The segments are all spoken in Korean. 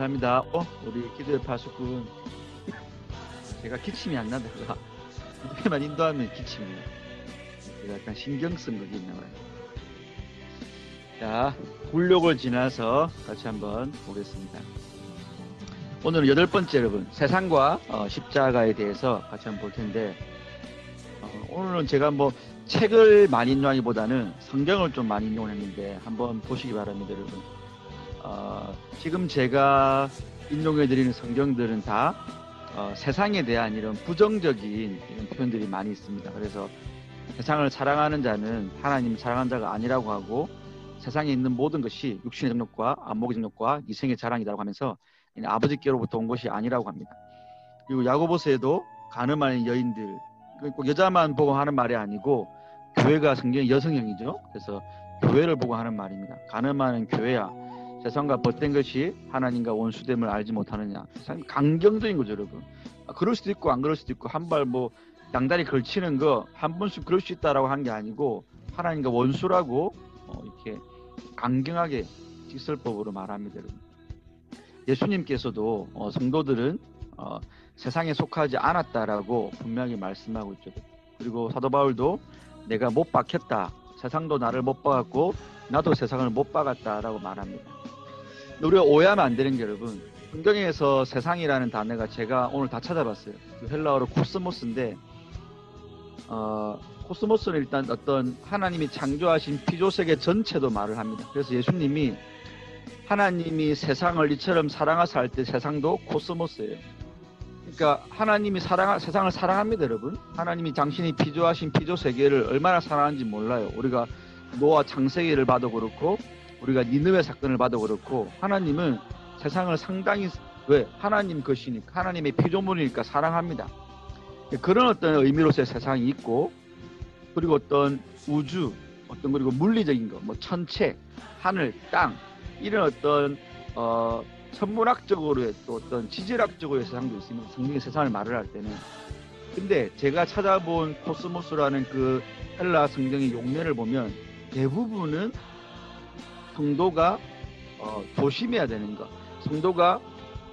감사합니다. 우리 기도의 파수꾼. 제가 기침이 안 나다가 기도에만 인도하면 기침이에요. 제가 약간 신경 쓴 것이 있나 봐요. 자, 굴욕을 지나서 같이 한번 보겠습니다. 오늘은 8번째 여러분, 세상과 십자가에 대해서 같이 한번 볼 텐데, 오늘은 제가 뭐 책을 많이 인용하기보다는 성경을 좀 많이 인용했는데 한번 보시기 바랍니다, 여러분. 지금 제가 인용해드리는 성경들은 다 세상에 대한 이런 부정적인 이런 표현들이 많이 있습니다. 그래서 세상을 사랑하는 자는 하나님을 사랑하는 자가 아니라고 하고, 세상에 있는 모든 것이 육신의 정욕과 안목의 정욕과 이생의 자랑이라고 하면서 아버지께로부터 온 것이 아니라고 합니다. 그리고 야고보서에도 가늠하는 여인들, 꼭 여자만 보고 하는 말이 아니고 교회가 성경의 여성형이죠. 그래서 교회를 보고 하는 말입니다. 가늠하는 교회야, 세상과 벗된 것이 하나님과 원수됨을 알지 못하느냐. 참 강경적인 거죠, 여러분. 그럴 수도 있고 안 그럴 수도 있고, 한 발 뭐 양다리 걸치는 거 한 번씩 그럴 수 있다라고 한 게 아니고, 하나님과 원수라고 이렇게 강경하게 직설법으로 말합니다, 여러분. 예수님께서도 성도들은 세상에 속하지 않았다라고 분명히 말씀하고 있죠. 그리고 사도 바울도 내가 못 박혔다, 세상도 나를 못 박았고 나도 세상을 못 박았다라고 말합니다. 우리가 오해하면 안 되는 게, 여러분, 성경에서 세상이라는 단어가 제가 오늘 다 찾아봤어요. 그 헬라어로 코스모스인데, 코스모스는 일단 어떤 하나님이 창조하신 피조세계 전체도 말을 합니다. 그래서 예수님이 하나님이 세상을 이처럼 사랑하사 할 때 세상도 코스모스예요. 그러니까 하나님이 세상을 사랑합니다, 여러분. 하나님이 당신이 피조하신 피조세계를 얼마나 사랑하는지 몰라요. 우리가 노아 창세기를 봐도 그렇고, 우리가 니느웨 사건을 봐도 그렇고, 하나님은 세상을 상당히, 왜? 하나님 것이니까, 하나님의 피조물이니까 사랑합니다. 그런 어떤 의미로서의 세상이 있고, 그리고 어떤 우주, 그리고 물리적인 거, 뭐 천체, 하늘, 땅, 이런 어떤 천문학적으로의 또 어떤 지질학적으로의 세상도 있습니다. 성경의 세상을 말을 할 때는. 근데 제가 찾아본 코스모스라는 그 헬라 성경의 용례를 보면 대부분은 성도가 조심해야 되는 것, 성도가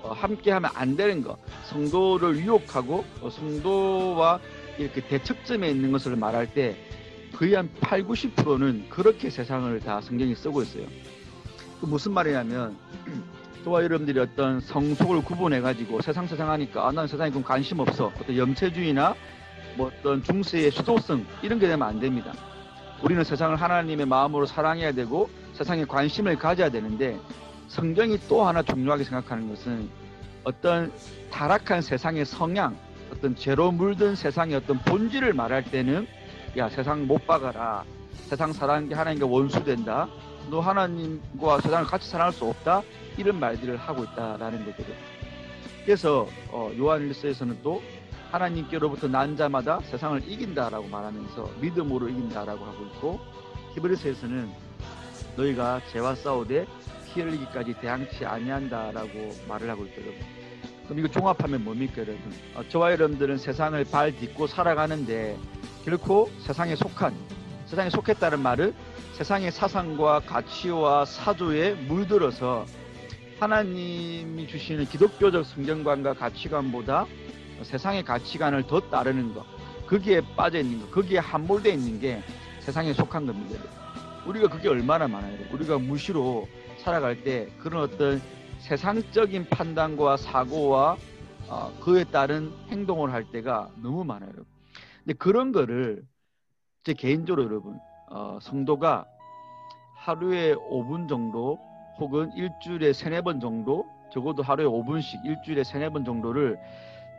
함께하면 안 되는 것, 성도를 유혹하고 성도와 이렇게 대척점에 있는 것을 말할 때 거의 한 8, 90%는 그렇게 세상을 다 성경이 쓰고 있어요. 그 무슨 말이냐면, 저와 여러분들이 어떤 성속을 구분해가지고 세상 하니까 난 세상에 좀 관심 없어, 어떤 염세주의나 뭐 어떤 중세의 수도성 이런 게 되면 안 됩니다. 우리는 세상을 하나님의 마음으로 사랑해야 되고 세상에 관심을 가져야 되는데, 성경이 또 하나 중요하게 생각하는 것은 어떤 타락한 세상의 성향, 어떤 죄로 물든 세상의 어떤 본질을 말할 때는, 야, 세상 못 박아라, 세상 사랑하는 게 하나님과 원수된다, 너 하나님과 세상을 같이 사랑할 수 없다, 이런 말들을 하고 있다라는 거거든요. 그래서 요한일서에서는 또 하나님께로부터 난 자마다 세상을 이긴다라고 말하면서 믿음으로 이긴다라고 하고 있고, 히브리서에서는 너희가 죄와 싸우되 피 흘리기까지 대항치 아니한다라고 말을 하고 있거든요. 그럼 이거 종합하면 뭡니까, 여러분? 저와 여러분들은 세상을 발 딛고 살아가는데 결코 세상에 속했다는 말은 세상의 사상과 가치와 사조에 물들어서 하나님이 주시는 기독교적 성경관과 가치관보다 세상의 가치관을 더 따르는 것, 거기에 빠져 있는 것, 거기에 함몰되어 있는 게 세상에 속한 겁니다. 우리가 그게 얼마나 많아요. 우리가 무시로 살아갈 때 그런 어떤 세상적인 판단과 사고와 그에 따른 행동을 할 때가 너무 많아요. 근데 그런 거를 제 개인적으로, 여러분, 성도가 하루에 5분 정도 혹은 일주일에 3, 4번 정도, 적어도 하루에 5분씩 일주일에 3, 4번 정도를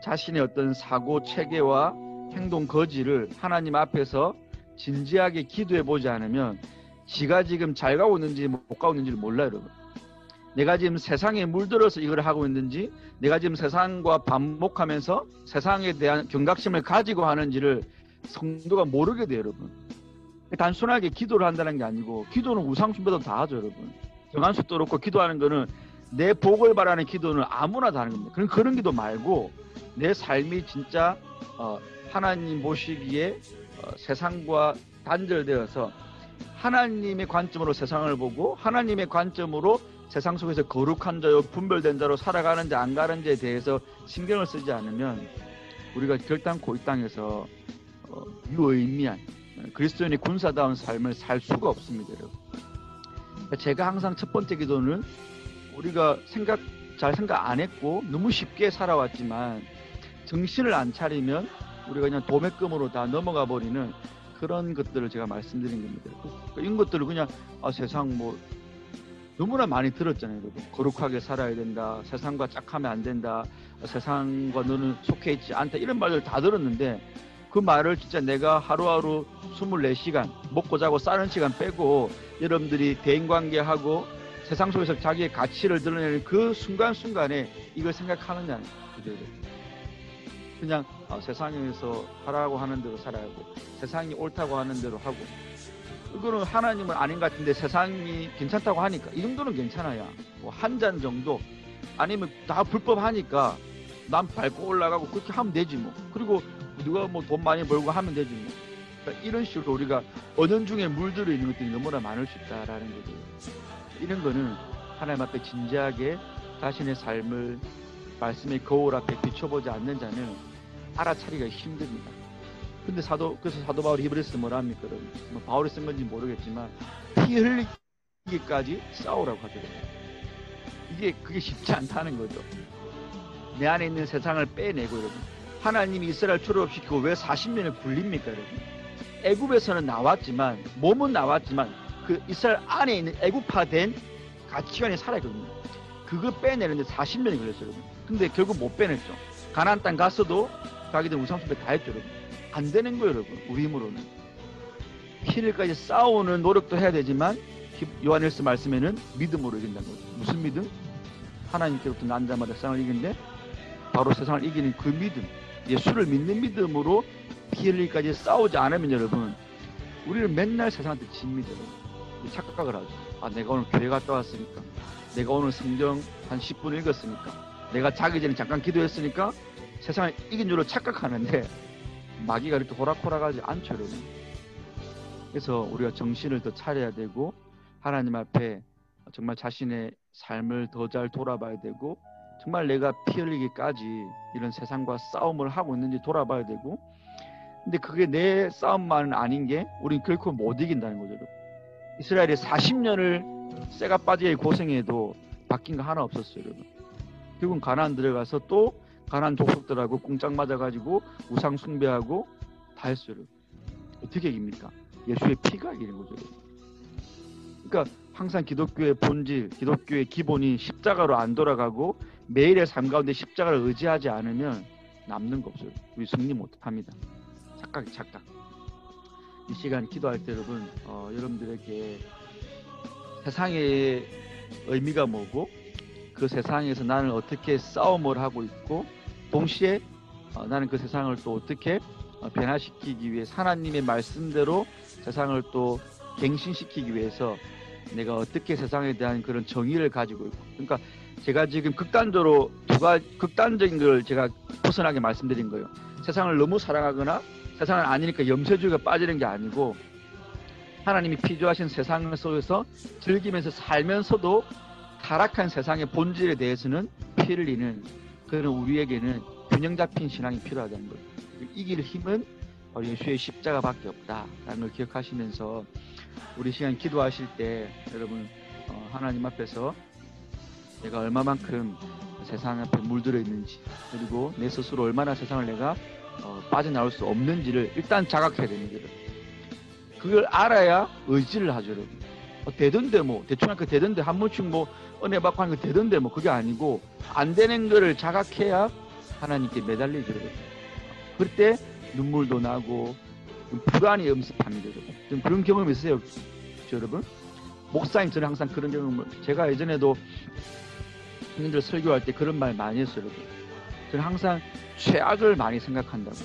자신의 어떤 사고 체계와 행동 거지를 하나님 앞에서 진지하게 기도해 보지 않으면 지가 지금 잘 가고 있는지 못 가고 있는지를 몰라요, 여러분. 내가 지금 세상에 물들어서 이걸 하고 있는지, 내가 지금 세상과 반목하면서 세상에 대한 경각심을 가지고 하는지를 성도가 모르게 돼요, 여러분. 단순하게 기도를 한다는 게 아니고, 기도는 우상 숭배도 다 하죠, 여러분. 정한숙도 그렇고, 기도하는 거는 내 복을 바라는 기도는 아무나 다 하는 겁니다. 그런 기도 말고 내 삶이 진짜 하나님 보시기에 세상과 단절되어서 하나님의 관점으로 세상을 보고 하나님의 관점으로 세상 속에서 거룩한 자요 분별된 자로 살아가는지 안 가는지에 대해서 신경을 쓰지 않으면 우리가 결단코 이 땅에서 유의미한 그리스도인의 군사다운 삶을 살 수가 없습니다. 여러분. 제가 항상 첫 번째 기도는 우리가 잘 생각 안 했고 너무 쉽게 살아왔지만 정신을 안 차리면 우리가 그냥 도매금으로 다 넘어가 버리는 그런 것들을 제가 말씀드린 겁니다. 이런 것들을 그냥 세상 뭐 너무나 많이 들었잖아요. 여러분. 거룩하게 살아야 된다. 세상과 짝하면 안 된다. 세상과 너는 속해 있지 않다. 이런 말들 다 들었는데 그 말을 진짜 내가 하루하루 24시간 먹고 자고 싸는 시간 빼고 여러분들이 대인관계하고 세상 속에서 자기의 가치를 드러내는 그 순간순간에 이걸 생각하느냐는 거죠. 그냥 세상에서 하라고 하는 대로 살아야 하고 세상이 옳다고 하는 대로 하고 이거는 하나님은 아닌 것 같은데 세상이 괜찮다고 하니까 이 정도는 괜찮아야 뭐 한 잔 정도 아니면 다 불법하니까 남 밟고 올라가고 그렇게 하면 되지 뭐. 그리고 누가 뭐 돈 많이 벌고 하면 되지 뭐. 그러니까 이런 식으로 우리가 언연 중에 물들어 있는 것들이 너무나 많을 수 있다라는 거죠. 이런 거는 하나님 앞에 진지하게 자신의 삶을 말씀의 거울 앞에 비춰보지 않는 자는 알아차리기가 힘듭니다. 근데 그래서 사도 바울이 히브리서 뭐라 합니까? 뭐 바울이 쓴 건지 모르겠지만 피 흘리기까지 싸우라고 하더라고요. 그게 쉽지 않다는 거죠. 내 안에 있는 세상을 빼내고 여러분. 하나님이 이스라엘 출애굽시키고 왜 40년을 굴립니까 여러분? 애굽에서는 나왔지만 몸은 나왔지만 그 이스라엘 안에 있는 애굽화된 가치관이 살아있거든요. 그거 빼내는데 40년이 걸렸어요 여러분. 근데 결국 못 빼냈죠. 가나안 땅 갔어도 자기들 우상숭배 다 했죠 여러분. 안 되는 거예요 여러분. 우리 힘으로는 피를까지 싸우는 노력도 해야 되지만 요한일서 말씀에는 믿음으로 이긴다는 거죠. 무슨 믿음? 하나님께로부터 난 자마다 세상을 이기는데 바로 세상을 이기는 그 믿음, 예수를 믿는 믿음으로 피 흘리기까지 싸우지 않으면 여러분 우리는 맨날 세상한테 집니다. 착각을 하죠. 내가 오늘 교회 갔다 왔으니까, 내가 오늘 성경 한 10분 읽었으니까, 내가 자기 전에 잠깐 기도했으니까 세상을 이긴 줄로 착각하는데 마귀가 이렇게 호락호락하지 않죠 여러분. 그래서 우리가 정신을 더 차려야 되고 하나님 앞에 정말 자신의 삶을 더 잘 돌아봐야 되고 정말 내가 피 흘리기까지 이런 세상과 싸움을 하고 있는지 돌아봐야 되고 근데 그게 내 싸움만은 아닌 게 우린 결코 못 이긴다는 거죠 여러분. 이스라엘이 40년을 쇠가 빠지게 고생해도 바뀐 거 하나 없었어요 여러분. 결국은 가나안 들어가서 또 가나안 족속들하고 꽁짝 맞아가지고 우상 숭배하고 다 했어요 여러분. 어떻게 이깁니까? 예수의 피가 이기는 거죠 여러분. 그러니까 항상 기독교의 본질, 기독교의 기본이 십자가로 안 돌아가고 매일의 삶 가운데 십자가를 의지하지 않으면 남는 거 없어요. 우리 승리 못합니다. 착각. 이 시간 기도할 때 여러분, 여러분들에게 세상의 의미가 뭐고 그 세상에서 나는 어떻게 싸움을 하고 있고 동시에 나는 그 세상을 또 어떻게 변화시키기 위해 하나님의 말씀대로 세상을 또 갱신시키기 위해서 내가 어떻게 세상에 대한 그런 정의를 가지고 있고 그러니까 제가 지금 극단적인 걸 제가 벗어나게 말씀드린 거예요. 세상을 너무 사랑하거나 세상을 아니니까 염세주의가 빠지는 게 아니고 하나님이 피조하신 세상 속에서 즐기면서 살면서도 타락한 세상의 본질에 대해서는 피 흘리는 그런 우리에게는 균형 잡힌 신앙이 필요하다는 거예요. 이길 힘은 바로 예수의 십자가밖에 없다라는 걸 기억하시면서 우리 시간 기도하실 때 여러분 하나님 앞에서 내가 얼마만큼 세상 앞에 물들어 있는지 그리고 내 스스로 얼마나 세상을 내가 빠져나올 수 없는지를 일단 자각해야 됩니다. 그걸 알아야 의지를 하죠 여러분. 되던데 뭐 대충 할거 되던데 한 번씩 뭐 은혜 받고 하는 거 되던데 뭐 그게 아니고 안 되는 거를 자각해야 하나님께 매달리죠 여러분. 그럴 때 눈물도 나고 불안이 엄습합니다 여러분. 좀 그런 경험 있으세요 여러분? 목사님 저는 항상 그런 경험을 제가 예전에도 형님들 설교할 때 그런 말 많이 했어요 여러분. 저는 항상 최악을 많이 생각한다고.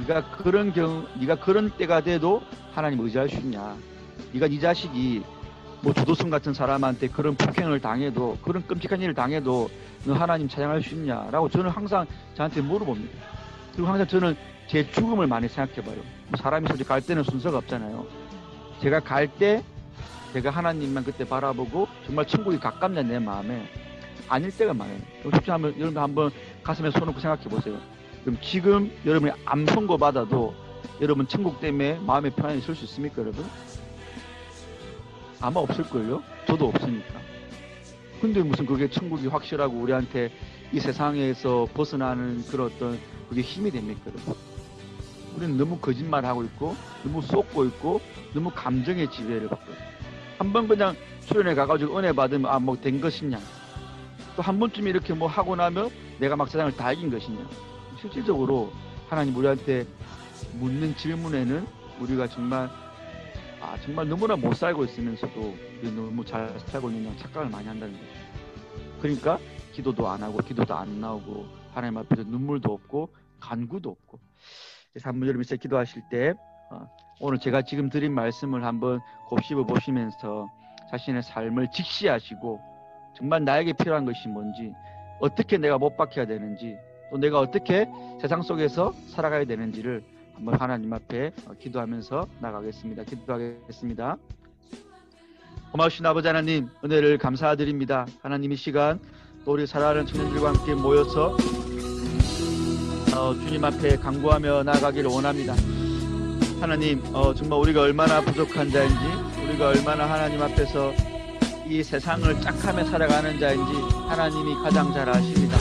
네가 그런 때가 돼도 하나님 의지할 수 있냐? 네가 네 자식이 뭐 조도승 같은 사람한테 그런 폭행을 당해도 그런 끔찍한 일을 당해도 너 하나님 찬양할 수 있냐라고 저는 항상 저한테 물어봅니다. 그리고 항상 저는 제 죽음을 많이 생각해봐요. 사람이 솔직히 갈 때는 순서가 없잖아요. 제가 갈 때 제가 하나님만 그때 바라보고 정말 천국이 가깝냐 내 마음에 아닐 때가 많아요. 솔직히 여러분 한번 가슴에 손 얹고 생각해 보세요. 그럼 지금 여러분이 암 선고 받아도 여러분 천국 때문에 마음의 편안히 있을 수 있습니까, 여러분? 아마 없을걸요? 저도 없으니까. 근데 무슨 그게 천국이 확실하고 우리한테 이 세상에서 벗어나는 그런 어떤 그게 힘이 됩니까, 여러분? 우리는 너무 거짓말하고 있고 너무 쏟고 있고 너무 감정의 지배를 받고 있어요. 한번 그냥 수련회 가가지고 은혜 받으면 뭐 된 것이냐, 또 한 번쯤 이렇게 뭐 하고 나면 내가 막 세상을 다 이긴 것이냐. 실질적으로 하나님 우리한테 묻는 질문에는 우리가 정말 너무나 못 살고 있으면서도 너무 잘 살고 있는 착각을 많이 한다는 거죠. 그러니까 기도도 안 하고 기도도 안 나오고 하나님 앞에서 눈물도 없고 간구도 없고. 그래서 한번 여러분이 기도하실 때 오늘 제가 지금 드린 말씀을 한번 곱씹어 보시면서 자신의 삶을 직시하시고 정말 나에게 필요한 것이 뭔지, 어떻게 내가 못 박혀야 되는지, 또 내가 어떻게 세상 속에서 살아가야 되는지를 한번 하나님 앞에 기도하면서 나가겠습니다. 기도하겠습니다. 고마우신 아버지 하나님, 은혜를 감사드립니다. 하나님 이 시간 또 우리 사랑하는 청년들과 함께 모여서 주님 앞에 간구하며 나아가기를 원합니다. 하나님, 정말 우리가 얼마나 부족한 자인지, 우리가 얼마나 하나님 앞에서 이 세상을 짝하며 살아가는 자인지 하나님이 가장 잘 아십니다.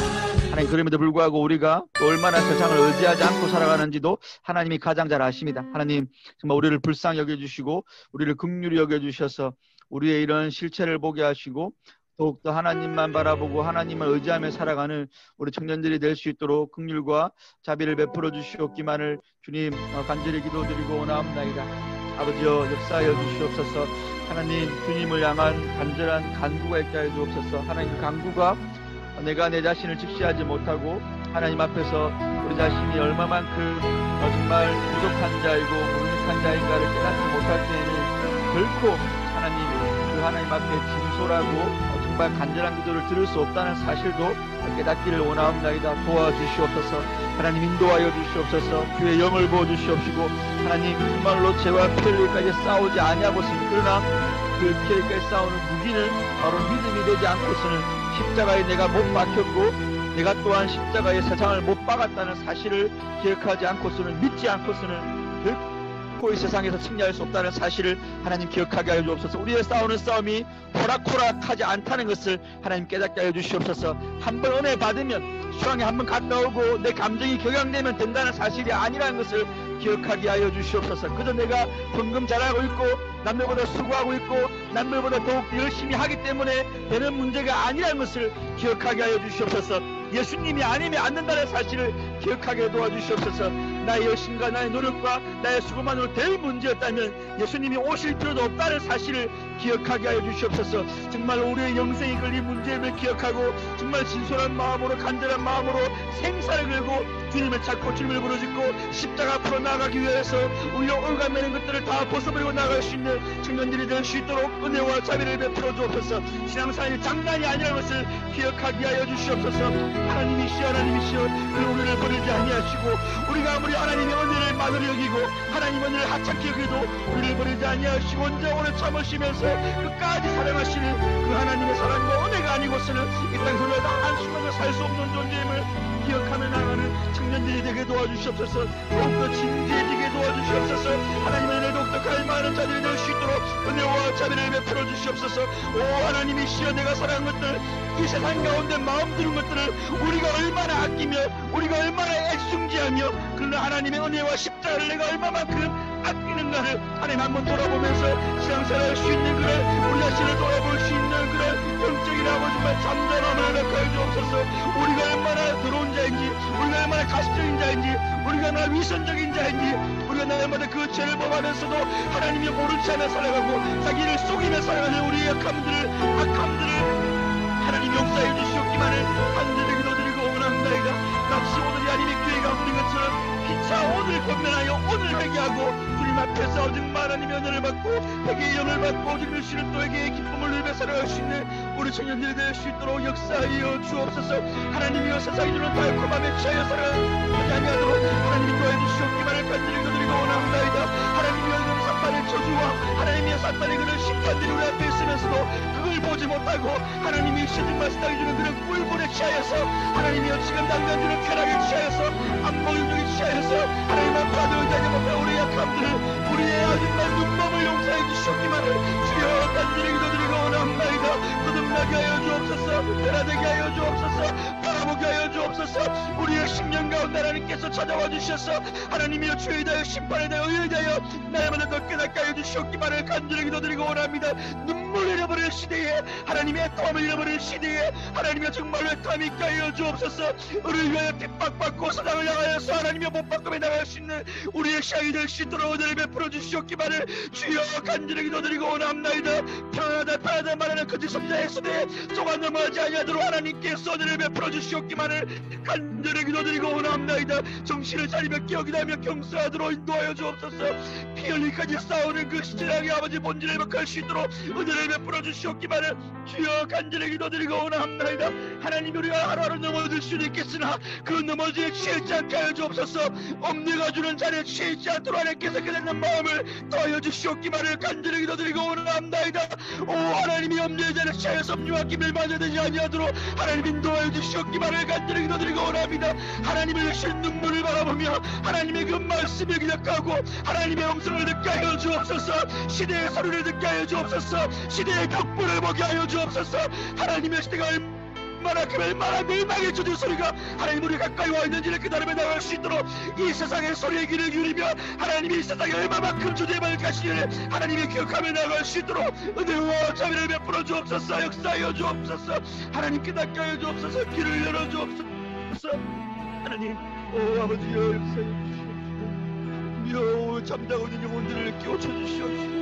하나님, 그럼에도 불구하고 우리가 또 얼마나 세상을 의지하지 않고 살아가는지도 하나님이 가장 잘 아십니다. 하나님, 정말 우리를 불쌍히 여겨주시고 우리를 긍휼히 여겨주셔서 우리의 이런 실체를 보게 하시고 더욱더 하나님만 바라보고 하나님을 의지하며 살아가는 우리 청년들이 될 수 있도록 긍휼과 자비를 베풀어 주시옵기만을 주님 간절히 기도드리고 원하옵나이다. 아버지여, 역사하여 주시옵소서. 하나님, 주님을 향한 간절한 간구가 있게 하여 주옵소서. 하나님, 그 간구가 내가 내 자신을 직시하지 못하고 하나님 앞에서 우리 자신이 얼마만큼 정말 부족한 자이고 무능력한 자인가를 깨닫지 못할 때에는 결코 하나님 앞에 진솔하고 정말 간절한 기도를 들을 수 없다는 사실도 깨닫기를 원하옵나이다. 도와주시옵소서. 하나님, 인도하여 주시옵소서. 주의 영을 부어주시옵시고 하나님, 정말로 죄와 피해까지 싸우지 아니하고서는, 그러나 그 피해까지 싸우는 무기는 바로 믿음이 되지 않고서는 십자가에 내가 못 박혔고 내가 또한 십자가에 세상을 못 박았다는 사실을 기억하지 않고서는, 믿지 않고서는 결코 이 세상에서 승리할 수 없다는 사실을 하나님 기억하게 하여 주옵소서. 우리의 싸우는 싸움이 호락호락하지 않다는 것을 하나님 깨닫게 하여 주시옵소서. 한번 은혜 받으면 수강에 한번 갔다 오고 내 감정이 격양되면 된다는 사실이 아니라는 것을 기억하게 하여 주시옵소서. 그저 내가 헌금 잘하고 있고 남들보다 수고하고 있고 남들보다 더욱 열심히 하기 때문에 되는 문제가 아니라는 것을 기억하게 하여 주시옵소서. 예수님이 아니면 안 된다는 사실을 기억하게 도와주시옵소서. 나의 열심과 나의 노력과 나의 수고만으로 될 문제였다면 예수님이 오실 필요도 없다는 사실을 기억하게 하여 주시옵소서. 정말 우리의 영생이 걸린 문제임을 기억하고 정말 진솔한 마음으로 간절한 마음으로 생사를 걸고 주님을 찾고 주님을 부르짖고 십자가 앞으로 나아가기 위해서 우리의 올가매는 것들을 다 벗어버리고 나아갈 수 있는 청년들이 될 수 있도록 은혜와 자비를 베풀어 주옵소서. 신앙생활이 장난이 아니라는 것을 기억하게 하여 주시옵소서. 하나님이시여 그 우리를 버리지 아니하시고 우리가 아무리 하나님의 은혜를 만으로 여기고 하나님 은혜를 하찮게 여기도 우리를 버리지 아니하시고 언제 오래 참으시면서 끝까지 사랑하시는 그 하나님의 사랑과 은혜가 아니고서는 이 땅에서 한순간도 살 수 없는 존재임을 기억하며 나가는 청년들이 되게 도와주시옵소서. 더욱더 진지해지게 도와주시옵소서. 하나님의 은혜 독특할 많은 자들이 될 수 있도록 은혜와 자비를 베풀어 주시옵소서. 오 하나님이시여, 내가 사랑한 것들, 이 세상 가운데 마음 드는 것들을 우리가 얼마나 아끼며 우리가 얼마나 애지중지하며 그러나 하나님의 은혜와 십자가를 내가 얼마만큼 아끼는가를 하나님 한번 돌아보면서 신앙생활 할 수 있는 그런 우리 자신을 돌아볼 수 있는 그런 영적이라고 정말 잠잠함을 허락하여 주옵소서. 우리가 얼마나 더러운 자인지, 우리가 얼마나 가식적인 자인지, 우리가 얼마나 위선적인 자인지, 우리가 날마다 그 죄를 범하면서도 하나님이 모른 채 하며 살아가고 자기를 속이며 살아가는 우리의 악함들을 하나님 용서해 주시옵기만을 간절히 기도드리고 원합니다. 납시 오늘이 아니면 교회가 없는 것처럼 피차 오늘 권면하여 오늘 회개하고 주님 앞에서 정말 하나님의 은혜를 받고 회개의 영을 받고 주님을 쉬는 또 회개의 기쁨을 누리며 살아갈 수 있는 우리 청년들이 될 수 있도록 역사하여 주옵소서. 하나님이여, 세상이 주는 달콤함에 취하여 살아가지 아니하도록 하나님이 도와해 주시옵기만을 간절히 기도드리고 원합니다. 하나님이여, 사탄의 저주와 하나님이여 사탄의 그런 심판 사람들이 우리 앞에 있으면서도 그걸 보지 못하고 하나님이 시즌 마스터가 주는 그런 꿀물에 취하여서 하나님이여 지금 당장 주는 쾌락에 취하여서 안목욕력에 취하여서 하나님 앞에 의지하지 못한 우리의 약함들을 우리의 아줌마 눈몸을 용서해 주시옵기만을 주여 간절히 기도드리고 원합나이다. 거듭나게 하여 주옵소서. 변화되게 하여 주옵소서. 바라보게 하여 주옵소서. 우리의 심령 가운데 하나님께서 찾아와 주셔서 하나님이여 주에 대하여 심판에 대하여 의에 대하여 날마다 더 깨닫게 하여 주시옵기만을 간절히 기도드리고 원합니다. 눈물 잃어버릴 시대에 하나님의 땀을 잃어버릴 시대에 하나님의 정말로 땀이 있게 하여 주옵소서. 우리를 위하여 핍박받고 사당을 향하여서 하나님의 못바꿈에 나갈 수 있는 우리의 시간이 될 수 있도록 은혜를 베풀어 주시옵기만을 주여 간절히 기도드리고 원합나이다. 편하다 말하는 거짓 선자의 수대에 속아 넘어가지 아니하도록 하나님께서 은혜를 베풀어 주시옵기만을 간절히 기도드리고 원합나이다. 정신을 차리며 기억이나며 경사하도록 인도하여 주옵소서. 피 흘리까지 싸우는 그 시절하게 아버지 본질을 회복할 수 있도록 은혜를 베풀어 주시옵기만을 주여 간절히 기도드리고 원합나이다. 하나님 우리가 하루하루 넘어질 수는 있겠으나 그 넘어지에 취하지 않게 하여 주옵소서. 엄니가 주는 자리에 취하지 않도록 하나님께서 깨닫는 마음을 더하여 주시옵기만을 간절히 기도드리고 원합나이다. 오 하나님이 엄니의 자리에 취하여 섭리와 기밀 만져되지 아니하도록 하나님 인도하여 주시옵기만을 간절히 기도드리고 원합니다. 하나님의 주신 눈물을 바라보며 하나님의 그 말씀을 기억하고 하나님의 음성을 듣게 하여 주옵소서. 시대의 소리를 듣게 하여 주옵소서. 시대의 벽불을 보게 하여 주옵소서. 하나님의 시대가 얼마나 멸망의 주주 소리가 하나님 우리 가까이 와 있는지를 깨달으며 나갈 수 있도록 이 세상의 소리에 귀를 기울이며 하나님이 이 세상에 얼마만큼 주제의 말을 가시기를 하나님이 기억하며 나갈 수 있도록 은혜와 자비를 베풀어 주옵소서. 역사하여 주옵소서. 하나님 깨닫게 하여 주옵소서. 길을 열어 주옵소서. 하나님 오 아버지여 역사하여 주시옵소서. 잠자고 있는 영혼들을 깨우쳐 주시옵소서.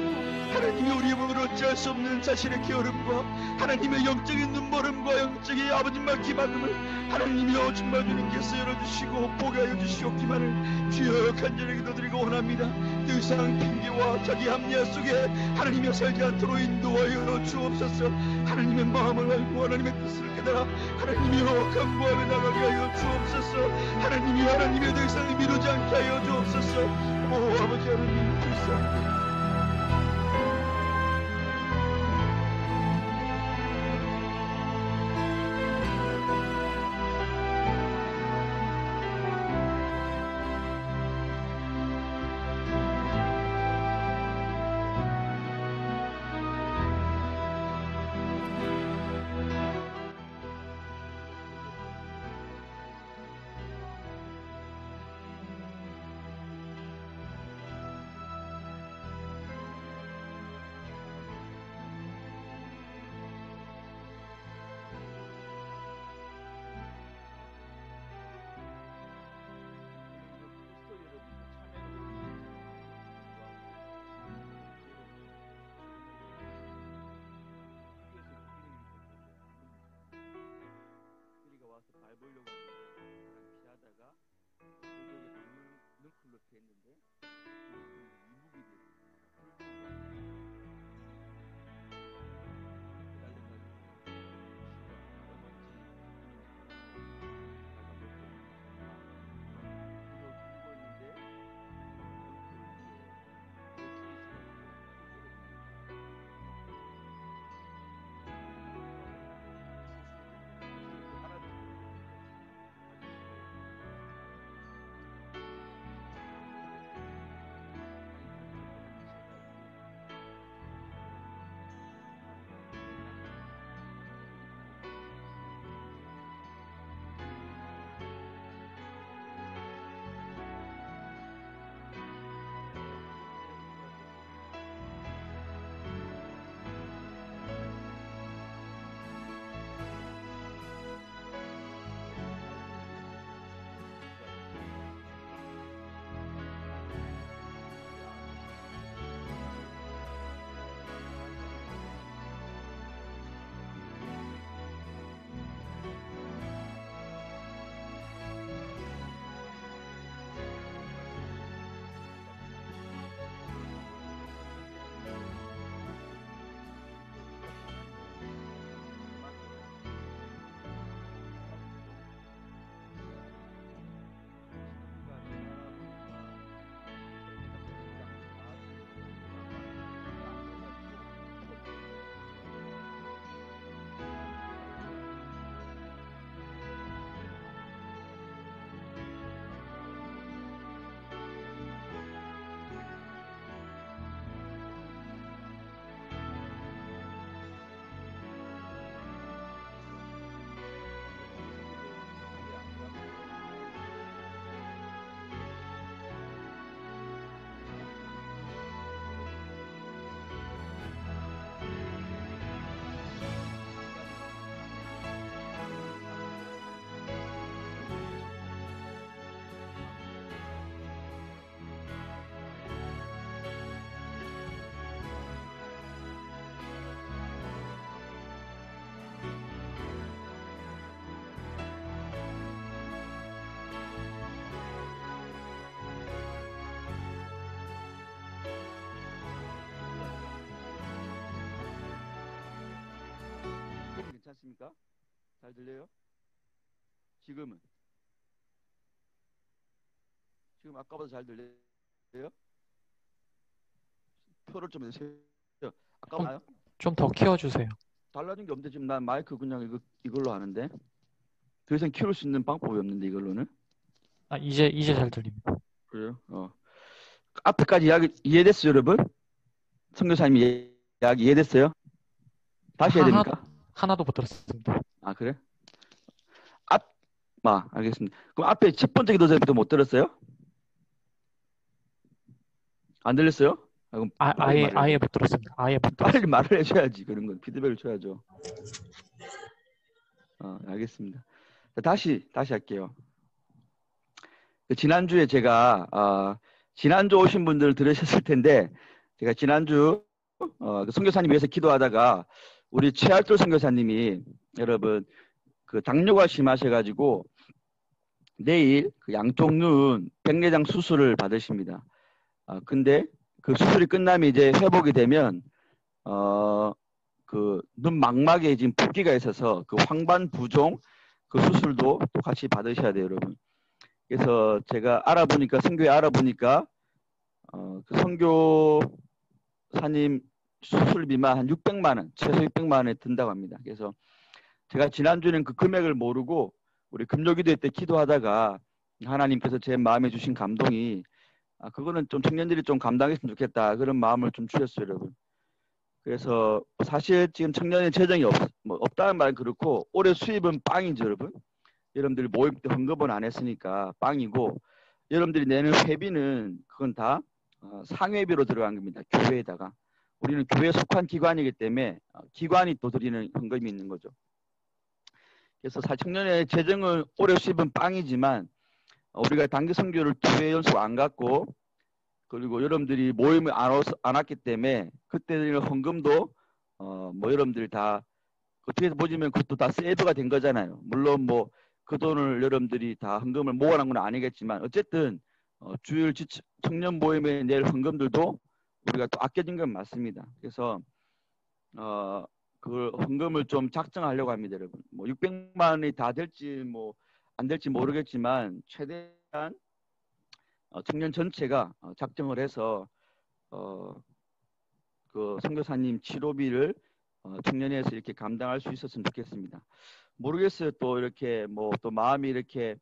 하나님이 우리 몸으로 어찌할 수 없는 자신의 게으름과 하나님의 영적인 눈멀음과 영적인 아버지말 기막음을 하나님이여 정말 주님께서 열어주시고 보게 하여 주시옵기만을 주여 간절히 기도드리고 원합니다. 더 이상 핑계와 자기 합리화 속에 하나님이 살지 않도록 인도하여 주옵소서. 하나님의 마음을 알고 하나님의 뜻을 깨달아 하나님이여 강구하며 나가게 하여 주옵소서. 하나님이 하나님의 더 이상 미루지 않게 하여 주옵소서. 오 아버지 하나님 불쌍히 밟으려고 피하다가 그쪽에 넝클로 피했는데 이북이 됩니까? 잘 들려요? 지금은 지금 아까보다 잘 들려요? 표를 좀 내세요. 아까 나요? 좀 더 키워주세요. 달라진 게 없는데 지금 난 마이크 그냥 이걸로 하는데 더 이상 키울 수 있는 방법이 없는데 이걸로는. 아, 이제 잘 들립니다. 그래요? 앞에까지 이야기 이해됐어요, 여러분? 선교사님 이야기 이해됐어요? 다시 해야 됩니까? 하나도 못 들었습니다. 아, 그래? 알겠습니다. 그럼 앞에 첫 번째 기도자부터 못 들었어요? 안 들렸어요? 그럼 아예 못 들었습니다. 아예 못 들었습니다. 빨리 말을 해줘야지. 그런 건 피드백을 줘야죠. 알겠습니다. 자, 다시 할게요. 지난주에 제가 지난주 오신 분들 들으셨을 텐데 제가 지난주 그 선교사님 위해서 기도하다가 우리 최알돌 선교사님이 여러분 그 당뇨가 심하셔가지고 내일 그 양쪽 눈 백내장 수술을 받으십니다. 근데 그 수술이 끝나면 이제 회복이 되면 그 눈 망막에 지금 붓기가 있어서 그 황반 부종 그 수술도 또 같이 받으셔야 돼요, 여러분. 그래서 제가 선교에 알아보니까 그 선교사님 수술비만 한 600만 원, 최소 600만 원에 든다고 합니다. 그래서 제가 지난주에는 그 금액을 모르고 우리 금요기도 때 기도하다가 하나님께서 제 마음에 주신 감동이 그거는 좀 청년들이 좀 감당했으면 좋겠다 그런 마음을 좀 주셨어요, 여러분. 그래서 사실 지금 청년의 재정이 없다는 말은 그렇고 올해 수입은 빵이죠, 여러분. 여러분들이 모임 때 헌금은 안 했으니까 빵이고 여러분들이 내는 회비는 그건 다 상회비로 들어간 겁니다. 교회에다가. 우리는 교회에 속한 기관이기 때문에 기관이 또 드리는 헌금이 있는 거죠. 그래서 청년의 재정은 올해 수입은 빵이지만 우리가 단기 선교를 2회 연속 안 갔고 그리고 여러분들이 모임을 안 왔기 때문에 그때 드리는 헌금도 뭐 여러분들이 다 어떻게 보시면 그것도 다 세이브가 된 거잖아요. 물론 뭐 그 돈을 여러분들이 다 헌금을 모아놓은 건 아니겠지만 어쨌든 주일 청년 모임에 낼 헌금들도 우리가 또 아껴진 건 맞습니다. 그래서 그 헌금을 좀 작정하려고 합니다, 여러분. 뭐 600만 원이 다 될지 뭐 안 될지 모르겠지만 최대한 청년 전체가 작정을 해서 그 선교사님 치료비를 청년회에서 이렇게 감당할 수 있었으면 좋겠습니다. 모르겠어요. 또 이렇게 뭐 또 마음이 이렇게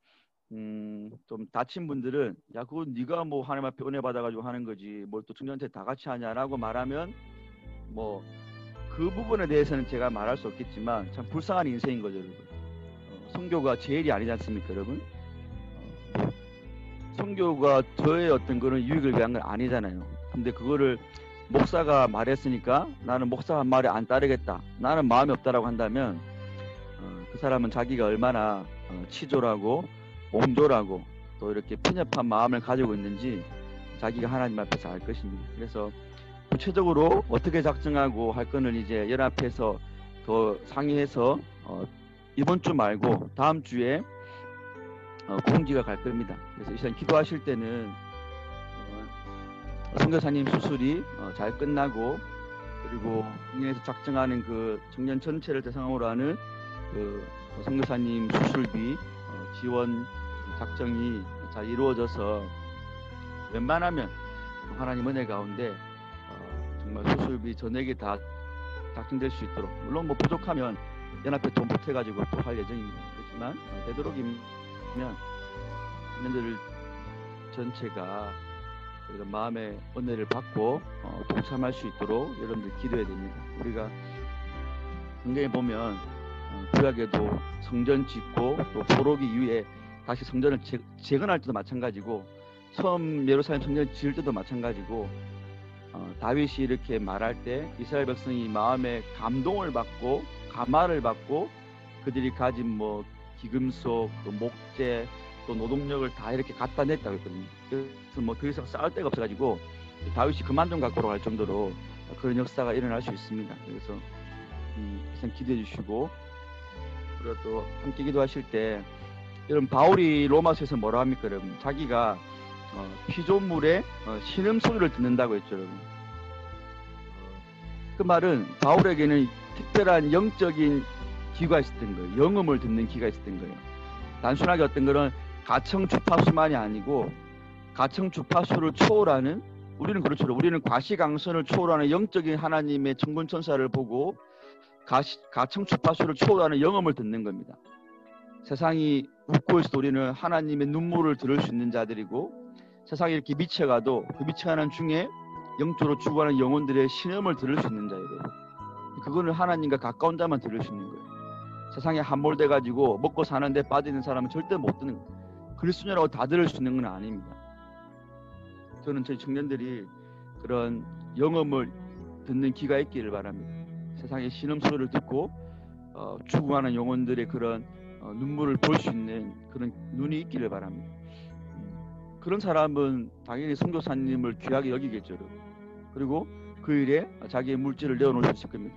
좀 다친 분들은 야 그건 네가 뭐 하나님 앞에 은혜 받아가지고 하는 거지 뭘 또 청년한테 다 같이 하냐라고 말하면 뭐 그 부분에 대해서는 제가 말할 수 없겠지만 참 불쌍한 인생인 거죠, 여러분. 선교가 제일이 아니지 않습니까, 여러분? 선교가 저의 어떤 그런 유익을 위한 건 아니잖아요. 근데 그거를 목사가 말했으니까 나는 목사 한 말에 안 따르겠다. 나는 마음이 없다라고 한다면 그 사람은 자기가 얼마나 치졸하고 옹졸하고 또 이렇게 편협한 마음을 가지고 있는지 자기가 하나님 앞에서 알 것입니다. 그래서 구체적으로 어떻게 작정하고 할 거는 이제 연합해서 더 상의해서 이번 주 말고 다음 주에 공지가 갈 겁니다. 그래서 이 시간 기도하실 때는 선교사님 수술이 잘 끝나고 그리고 청년에서 작정하는 그 청년 전체를 대상으로 하는 그 선교사님 수술비 지원 작정이 잘 이루어져서 웬만하면 하나님 은혜 가운데 정말 수술비 전액이 다 작정될 수 있도록 물론 뭐 부족하면 연합회 돈 보태가지고 또 할 예정입니다. 그렇지만 되도록이면 청년들 전체가 우리가 마음의 은혜를 받고 동참할 수 있도록 여러분들 기도해야 됩니다. 우리가 성경에 보면 구약에도 성전 짓고 또 포로기 이후에 다시 성전을 재건할 때도 마찬가지고 처음 예루살렘 성전 지을 때도 마찬가지고 다윗이 이렇게 말할 때 이스라엘 백성이 마음에 감동을 받고 감화를 받고 그들이 가진 뭐 기금속 또 목재 또 노동력을 다 이렇게 갖다 냈다고 했거든요. 그래서 뭐 더 이상 싸울 데가 없어가지고 다윗이 그만 좀 갖고로 갈 정도로 그런 역사가 일어날 수 있습니다. 그래서 항상 기도해 주시고 그리고 또 함께 기도하실 때 여러분 바울이 로마서에서 뭐라 합니까 여러분? 자기가 피조물의 신음소리를 듣는다고 했죠 여러분. 그 말은 바울에게는 특별한 영적인 귀가 있었던 거예요. 영음을 듣는 귀가 있었던 거예요. 단순하게 어떤 거는 가청 주파수만이 아니고 가청 주파수를 초월하는, 우리는 그렇죠. 우리는 과시강선을 초월하는 영적인 하나님의 천군천사를 보고 가청 주파수를 초월하는 영음을 듣는 겁니다. 세상이 웃고 있어도 우리는 하나님의 눈물을 들을 수 있는 자들이고, 세상이 이렇게 미쳐가도 그 미쳐가는 중에 영적으로 죽어가는 영혼들의 신음을 들을 수 있는 자예요. 그거는 하나님과 가까운 자만 들을 수 있는 거예요. 세상에 함몰돼 가지고 먹고 사는데 빠지는 사람은 절대 못 듣는 거예요. 그리스도라고 다 들을 수 있는 건 아닙니다. 저는 저희 청년들이 그런 영음을 듣는 귀가 있기를 바랍니다. 세상의 신음 소리를 듣고 죽어가는 영혼들의 그런 눈물을 볼 수 있는 그런 눈이 있기를 바랍니다. 그런 사람은 당연히 선교사님을 귀하게 여기겠죠. 그리고 그 일에 자기의 물질을 내어놓을 수 있을 겁니다.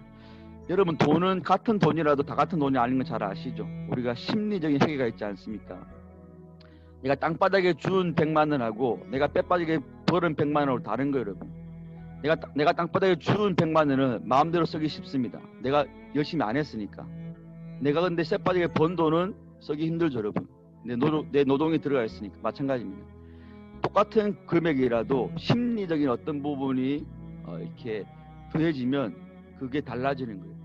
여러분, 돈은 같은 돈이라도 다 같은 돈이 아닌 건 잘 아시죠? 우리가 심리적인 세계가 있지 않습니까? 내가 땅바닥에 준 100만 원하고 내가 빼빠지게 벌은 100만 원하고 다른 거예요, 여러분. 내가 땅바닥에 준 100만 원은 마음대로 쓰기 쉽습니다. 내가 열심히 안 했으니까. 내가 근데 쎄빠지게 번 돈은 쓰기 힘들죠, 여러분. 내 노동이 들어가 있으니까. 마찬가지입니다. 똑같은 금액이라도 심리적인 어떤 부분이 이렇게 더해지면 그게 달라지는 거예요.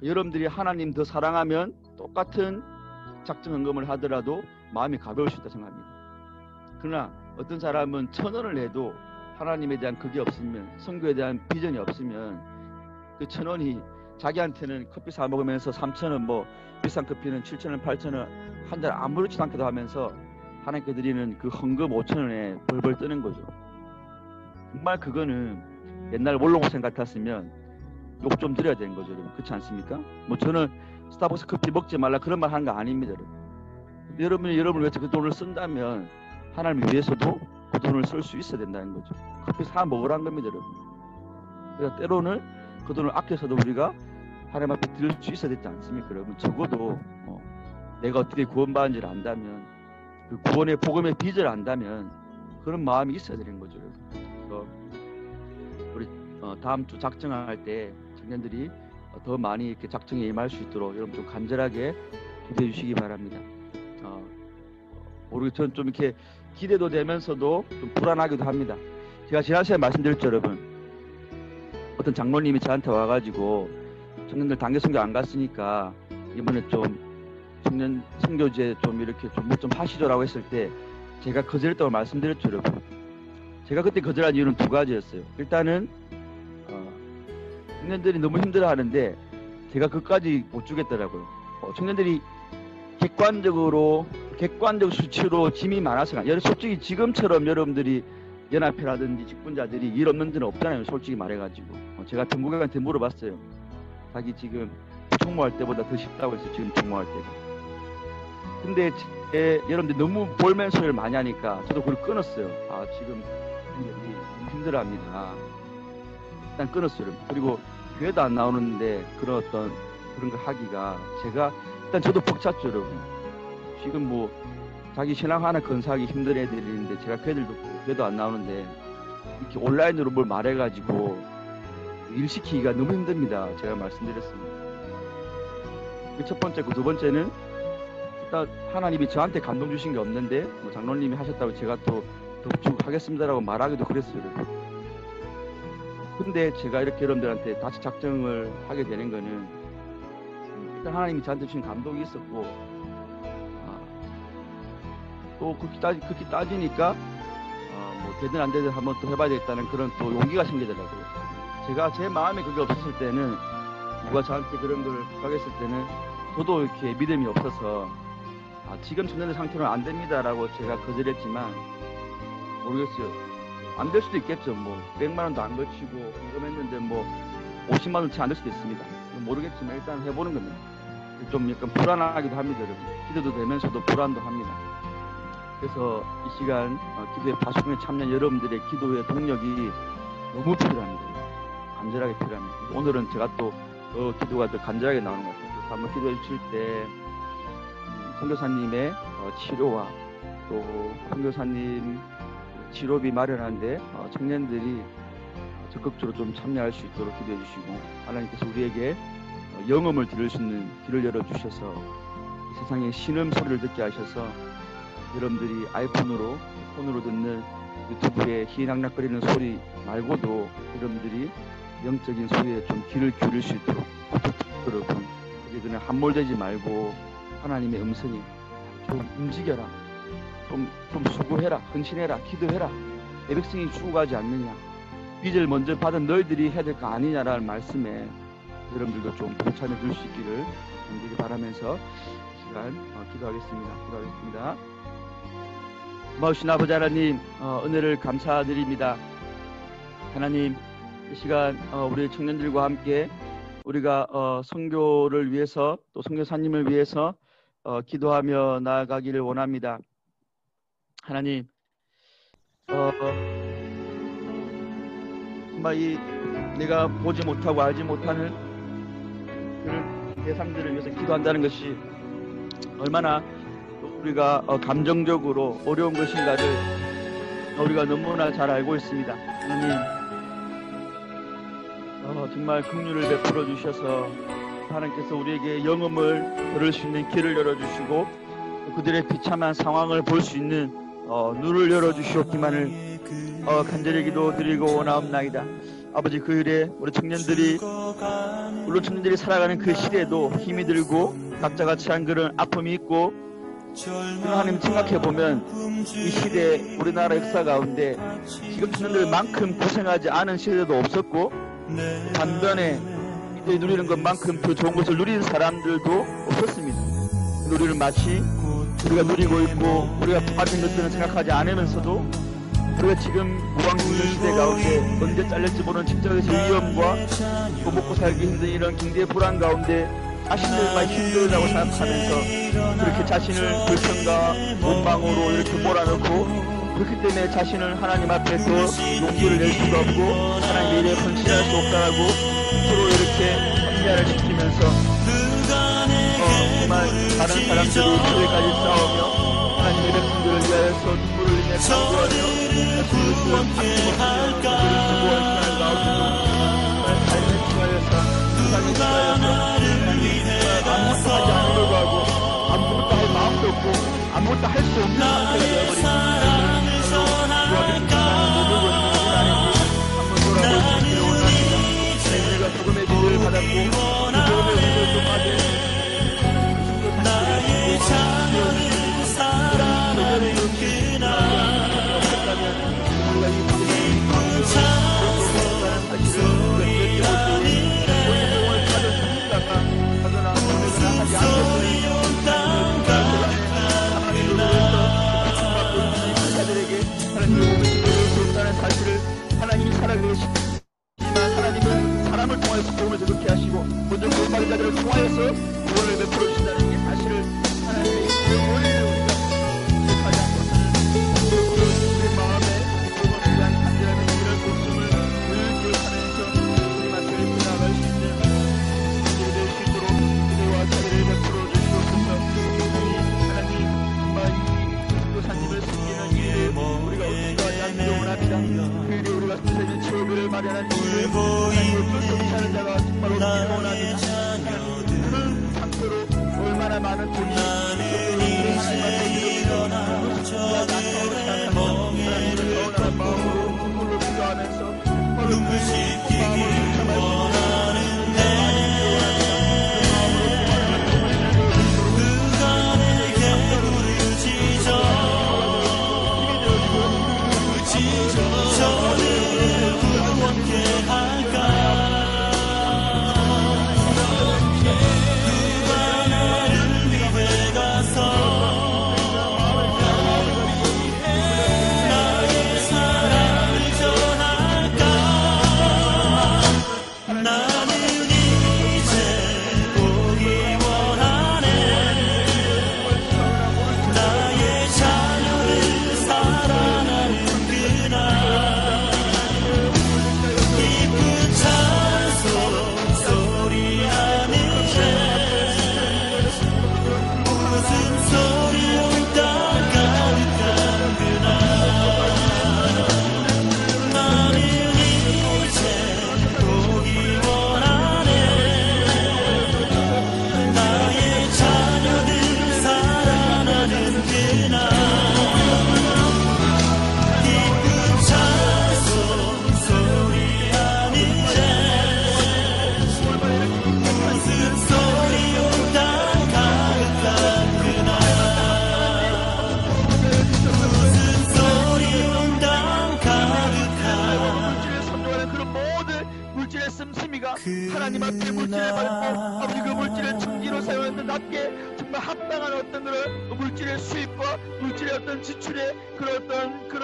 여러분들이 하나님 더 사랑하면 똑같은 작정 헌금을 하더라도 마음이 가벼울 수 있다 생각합니다. 그러나 어떤 사람은 1,000원을 내도 하나님에 대한 그게 없으면, 선교에 대한 비전이 없으면 그 1,000원이 자기한테는 커피 사 먹으면서 3,000원, 뭐 비싼 커피는 7,000원, 8,000원 한 잔 아무렇지도 않게도 하면서 하나님께 드리는 그 헌금 5,000원에 벌벌 뜨는 거죠. 정말 그거는 옛날 원로고생 같았으면 욕 좀 드려야 되는 거죠, 여러분. 그렇지 않습니까? 뭐 저는 스타벅스 커피 먹지 말라 그런 말 하는 거 아닙니다, 여러분. 여러분이 여러분을 위해서 그 돈을 쓴다면 하나님을 위해서도 그 돈을 쓸 수 있어야 된다는 거죠. 커피 사 먹으라는 겁니다, 여러분. 그러니까 때로는 그 돈을 아껴서도 우리가 하나님 앞에 드릴 수 있어야 되지 않습니까, 여러분? 적어도 내가 어떻게 구원받은지를 안다면, 그 구원의 복음의 빚을 안다면 그런 마음이 있어야 되는 거죠, 여러분. 그래서 우리 다음 주 작정할 때 청년들이 더 많이 이렇게 작정에 임할 수 있도록 여러분 좀 간절하게 기도해 주시기 바랍니다. 우리 저는 좀 이렇게 기대도 되면서도 좀 불안하기도 합니다. 제가 지난 시간에 말씀드렸죠, 여러분. 어떤 장로님이 저한테 와가지고 청년들 단기 선교 안 갔으니까 이번에 좀 청년 선교제 좀 이렇게 좀 하시죠라고 했을 때 제가 거절했다고 말씀드렸죠, 여러분. 제가 그때 거절한 이유는 두 가지였어요. 일단은 청년들이 너무 힘들어하는데 제가 그까지 못 주겠더라고요. 청년들이 객관적 수치로 짐이 많아서, 솔직히 지금처럼 여러분들이 연합회라든지 직분자들이 일 없는 데는 없잖아요, 솔직히 말해가지고. 제가 전국장한테 물어봤어요. 자기 지금 총무할 때보다 더 쉽다고 했어요, 지금 총무할 때가. 근데 여러분들 너무 볼멘 소리를 많이 하니까 저도 그걸 끊었어요. 지금 힘들어합니다. 일단 끊었어요. 그리고 교회도 안 나오는데 그런 거 하기가, 제가 일단 저도 벅찼죠, 여러분. 지금 뭐 자기 신앙 하나 건사하기 힘든 애들이 있는데 제가 교회도 안 나오는데 이렇게 온라인으로 뭘 말해가지고 일 시키기가 너무 힘듭니다. 제가 말씀드렸습니다. 첫 번째고, 두 번째는 일단 하나님이 저한테 감동 주신 게 없는데 뭐 장로님이 하셨다고 제가 또 하겠습니다라고 말하기도 그랬어요. 근데 제가 이렇게 여러분들한테 다시 작정을 하게 되는 거는 일단 하나님이 저한테 주신 감동이 있었고, 또 그렇게 따지니까 뭐 되든 안 되든 한번 또 해봐야 되겠다는 그런 또 용기가 생기더라고요. 제가 제 마음에 그게 없었을 때는, 누가 저한테 그런 걸 하겠을 때는 저도 이렇게 믿음이 없어서 지금 청년들 상태로는 안 됩니다라고 제가 거절했지만, 모르겠어요. 안 될 수도 있겠죠. 뭐 100만 원도 안 거치고 헌금했는데 뭐 50만 원치 안 될 수도 있습니다. 모르겠지만 일단 해보는 겁니다. 좀 약간 불안하기도 합니다, 여러분. 기도도 되면서도 불안도 합니다. 그래서 이 시간 기도의 파수꾼에 참여한 여러분들의 기도의 동력이 너무 필요합니다. 간절하게 필요합니다. 오늘은 제가 또 기도가 더 간절하게 나오는 것 같아요. 그래서 한번 기도해 주실 때 선교사님의 치료와 또 선교사님 치료비 마련하는데 청년들이 적극적으로 좀 참여할 수 있도록 기도해 주시고, 하나님께서 우리에게 영음을 들을 수 있는 귀를 열어주셔서 세상의 신음 소리를 듣게 하셔서 여러분들이 아이폰으로 폰으로 듣는 유튜브에 희낙낙거리는 소리 말고도 여러분들이 영적인 소리에 좀 귀를 기울일 수 있도록 여러분, 우리 그냥 함몰되지 말고 하나님의 음성이 좀 움직여라, 좀 수고해라, 헌신해라, 기도해라, 내 백성이 죽어가지 않느냐, 빚을 먼저 받은 너희들이 해야 될 거 아니냐라는 말씀에 여러분들도 좀 동참해 줄 수 있기를 간절히 바라면서 이 시간 기도하겠습니다. 고마우신 아버지 하나님, 은혜를 감사드립니다. 하나님, 이 시간 우리 청년들과 함께 우리가 선교를 위해서 또 선교사님을 위해서 기도하며 나아가기를 원합니다. 하나님, 정말 이 내가 보지 못하고 알지 못하는 그런 대상들을 위해서 기도한다는 것이 얼마나 우리가 감정적으로 어려운 것인가를 우리가 너무나 잘 알고 있습니다. 하나님, 정말 긍휼을 베풀어 주셔서 하나님께서 우리에게 영음을 들을 수 있는 길을 열어주시고 그들의 비참한 상황을 볼 수 있는 눈을 열어주시옵기만을 간절히 기도드리고 원하옵나이다. 아버지, 그 일에 우리 청년들이, 물론 청년들이 살아가는 그 시대에도 힘이 들고 각자가 처한 그런 아픔이 있고, 하나님 생각해보면 이 시대 우리나라 역사 가운데 지금 청년들만큼 고생하지 않은 시대도 없었고, 반면에 이때 누리는 것만큼 더 좋은 것을 누리는 사람들도 없었습니다. 우리를 마치 우리가 누리고 있고 우리가 받은 것들은 생각하지 않으면서도 우리가 지금 무방비전 시대 가운데 언제 잘릴지 모르는 직장에서 위험과 또 먹고 살기 힘든 이런 경제 불안 가운데 자신들만 힘들다고 생각하면서 그렇게 자신을 불평과 원망으로 이렇게 몰아넣고, 그렇기 때문에 자신을 하나님 앞에 더 용기를 낼 수가 없고 하나님의 일에 헌신할 수 없다라고 서로 이렇게 합리화를 시키면서 정말 다른 사람들이 교회까지 싸우며 하나님의 백성들을 위하여서 눈물을 흘리며 강구하며 자신을 아낌없으며 그들을 수고할 시간을 나오시고 정말 삶에 취하여서 세상에 취하여서 아무것도 하지 않은 걸고 하고 아무것도 할 마음도 없고 아무것도 할 수 없는 상태가 되어버린 우리가 조금의 비를 받았고 조금의 비를 좀 받은 나의 작은 사랑을 그나마 우리가 이 모든 사실을 오늘 가져 죽다가 가거나 오늘은 하지 않겠으니 사실을 하나님이 살아계시지만 하나님은 사람을 통하여서 도움을 그렇게 하시고 먼저 구원받은 자들을 통하여서 구원을 베풀어 주신다는 게 사실을 하나님의 원리를 우리가 기억하지 않고서는 우리 마음에 구원을 위한 간절함의 이런 목숨을 늘 기억하면서 우리 마음을 나아갈 수 있는 우리가 될 수 있도록 기도와 자비를 베풀어 주시옵소서. 하나님 정말 이 교사님을 섬기는 일에 우리가 어떻게 하지 원합니다. 그일에 우리가 선생님 체험을 마련한 이유에 하나님을 불쌍히 사는 자가 정말 없기를 원합니다. 그 상태로 얼마나 많은 돈이 하나님 앞에 이르며 그것이 안타까워 생각하며 하나님을 서운한 마음으로 눈물로 기도하면서 눈부신 마음을 참을 수 있는 하나님을 원합니다. 그가 내게 부르짖어 저를 구원케 할까. 그가 나를 위해 가서 나의 사랑을 전할까. 하나님 앞에 물질을 받고 아버지 그 물질을 청지로 사용하는 답게 정말 합당한 어떤 그런 물질의 수입과 물질의 어떤 지출의 그런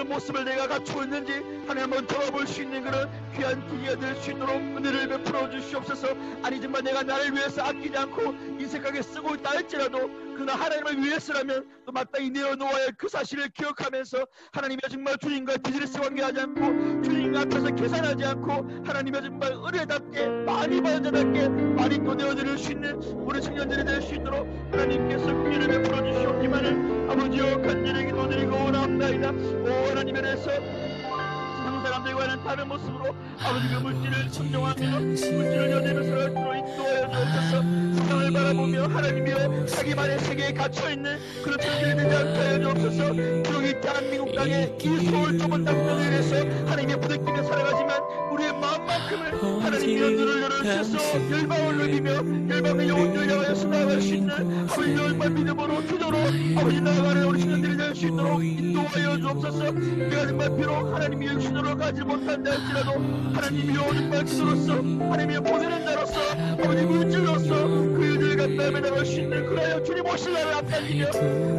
모습을 내가 갖추고 있는지 하나님 한번 돌아볼 수 있는 그런 귀한 기회가 될 수 있도록 은혜를 베풀어 주시옵소서. 아니 정말 내가 나를 위해서 아끼지 않고 인색하게 쓰고 있다 할지라도 그러나 하나님을 위해서라면 또 마땅히 내어놓아야 할 그 사실을 기억하면서 하나님의 정말 주님과 비즈니스 관계하지 않고 주님 앞에서 계산하지 않고 하나님의 정말 은혜답게 많이 받은 자답게 많이 또 내어드릴 수 있는 우리 청년들이 될 수 있도록 하나님께서 긍휼을 베풀어 주시옵기만을 아버지여 간절히 기도드리고 원합나이다. 오 하나님에 대해서 세상 사람들과는 다른 모습으로 아버지 그 물질을 선정하며 물질을 여대면서 앞으로 인도하여 주옵소서. 세상을 바라보며 하나님이여 자기만의 세계에 갇혀있는 그런 청년들이 되지 않게 하여 주옵소서. 비록 이 대한민국 땅에 이 서울 좁은 땅들을 위해서 하나님의 부대끼며 살아가지만 우리의 마음만큼을 하나님이여 눈을 열어주셔서 열방을 누비며 열방의 영혼들을 향하여서 나아갈 수 있는 아버지 정말 믿음으로 기도로 아버지 나아가는 우리 청년들이 될 수 있도록 인도하여 주옵소서. 우리가 정말 비록 하나님의 육신으로 가지 못한다 할지라도 하나님이여 정말 기도로서 하나님이여 보내는 자로서 아버지 물질로서 그 일을 갖다 매나갈 수 있는 그라여 주님 오실 날을 앞당기며